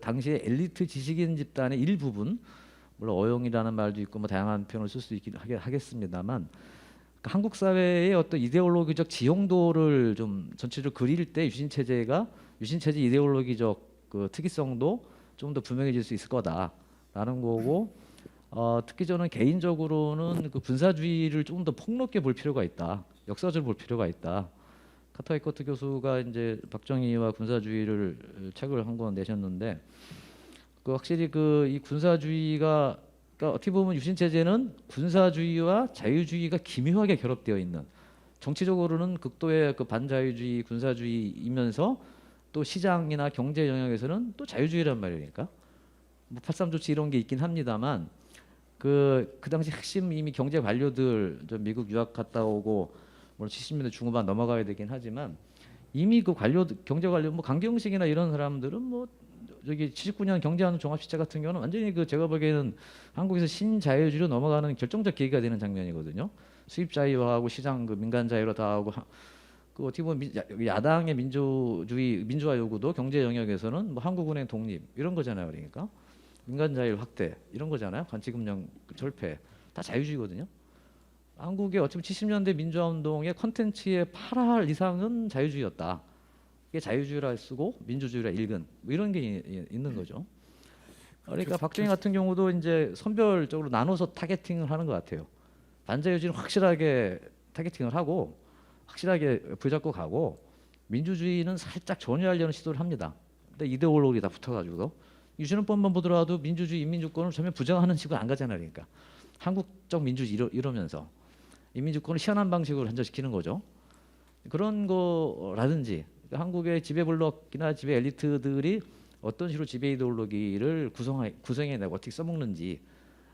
당시에 엘리트 지식인 집단의 일부분 물론 어용이라는 말도 있고 뭐 다양한 표현을 쓸 수 있긴 하겠습니다만 한국 사회의 어떤 이데올로기적 지형도를 좀 전체적으로 그릴 때 유신 체제 이데올로기적 그 특이성도 좀 더 분명해질 수 있을 거다라는 거고 특히 저는 개인적으로는 그 군사주의를 조금 더 폭넓게 볼 필요가 있다. 역사적으로 볼 필요가 있다. 카타이커트 교수가 이제 박정희와 군사주의를 책을 한 권 내셨는데 그 확실히 그 이 군사주의가 그러니까 어떻게 보면 유신 체제는 군사주의와 자유주의가 기묘하게 결합되어 있는 정치적으로는 극도의 그 반자유주의 군사주의이면서 또 시장이나 경제 영역에서는 또 자유주의란 말이니까 뭐 8.3 조치 이런 게 있긴 합니다만 그 당시 핵심 이미 경제 관료들 저 미국 유학 갔다 오고 물론 70년대 중후반 넘어가야 되긴 하지만 이미 그 경제 관료 뭐 강경식이나 이런 사람들은 뭐 저기 79년 경제하는 종합시체 같은 경우는 완전히 그 제가 보기에는 한국에서 신자유주의로 넘어가는 결정적 계기가 되는 장면이거든요. 수입 자유화하고 시장 그 민간 자유로 다 하고 그 어떻게 보면 야당의 민주화 요구도 경제 영역에서는 뭐 한국은행 독립 이런 거잖아요. 그러니까 민간 자율 확대 이런 거잖아요. 관치금융 철폐 다 자유주의거든요. 한국의 어차피 70년대 민주화 운동의 컨텐츠의 8할 이상은 자유주의였다. 이게 자유주의라 쓰고 민주주의라 읽은 뭐 이런 게 있는 거죠. 그러니까 박정희 같은 경우도 이제 선별적으로 나눠서 타겟팅을 하는 것 같아요. 반자유주의는 확실하게 타겟팅을 하고 확실하게 부잡고 가고 민주주의는 살짝 전유하려는 시도를 합니다. 근데 이데올로기 다 붙어가지고 유신헌법만 보더라도 민주주의, 인민주권을 전면 부정하는 식으로 안 가잖아요. 그러니까 한국적 민주주의 이러면서 인민주권을 희한한 방식으로 현저시키는 거죠. 그런 거라든지 그러니까 한국의 지배 블록이나 지배 엘리트들이 어떤 식으로 지배 이데올로기를 구성해내고 어떻게 써먹는지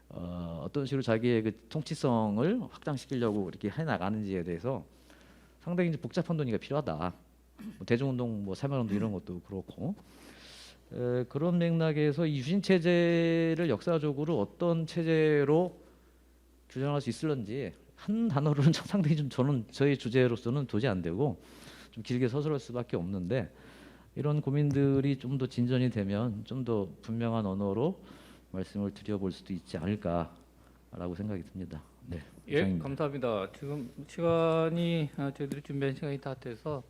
어떤 식으로 자기의 그 통치성을 확장시키려고 이렇게 해나가는지에 대해서 상당히 이제 복잡한 논의가 필요하다. 뭐 대중운동, 뭐 사회운동 이런 것도 그렇고 그런 맥락에서 이 유신 체제를 역사적으로 어떤 체제로 규정할 수 있을런지 한 단어로는 상당히 좀 저는 저희 주제로서는 도저히 안 되고 좀 길게 서술할 수밖에 없는데 이런 고민들이 좀 더 진전이 되면 좀 더 분명한 언어로 말씀을 드려볼 수도 있지 않을까라고 생각이 듭니다. 네, 예, 이상입니다. 감사합니다. 지금 시간이 저희들이 준비한 시간이 다 돼서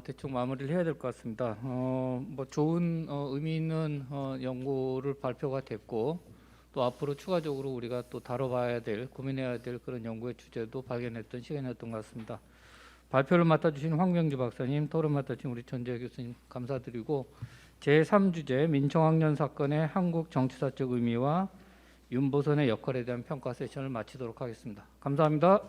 대충 마무리를 해야 될 것 같습니다. 뭐 좋은 의미 있는 연구를 발표가 됐고 또 앞으로 추가적으로 우리가 또 다뤄봐야 될 고민해야 될 그런 연구의 주제도 발견했던 시간이었던 것 같습니다. 발표를 맡아주신 황병주 박사님, 토론 맡아주신 우리 전재 교수님 감사드리고 제3주제 민청학년 사건의 한국 정치사적 의미와 윤보선의 역할에 대한 평가 세션을 마치도록 하겠습니다. 감사합니다.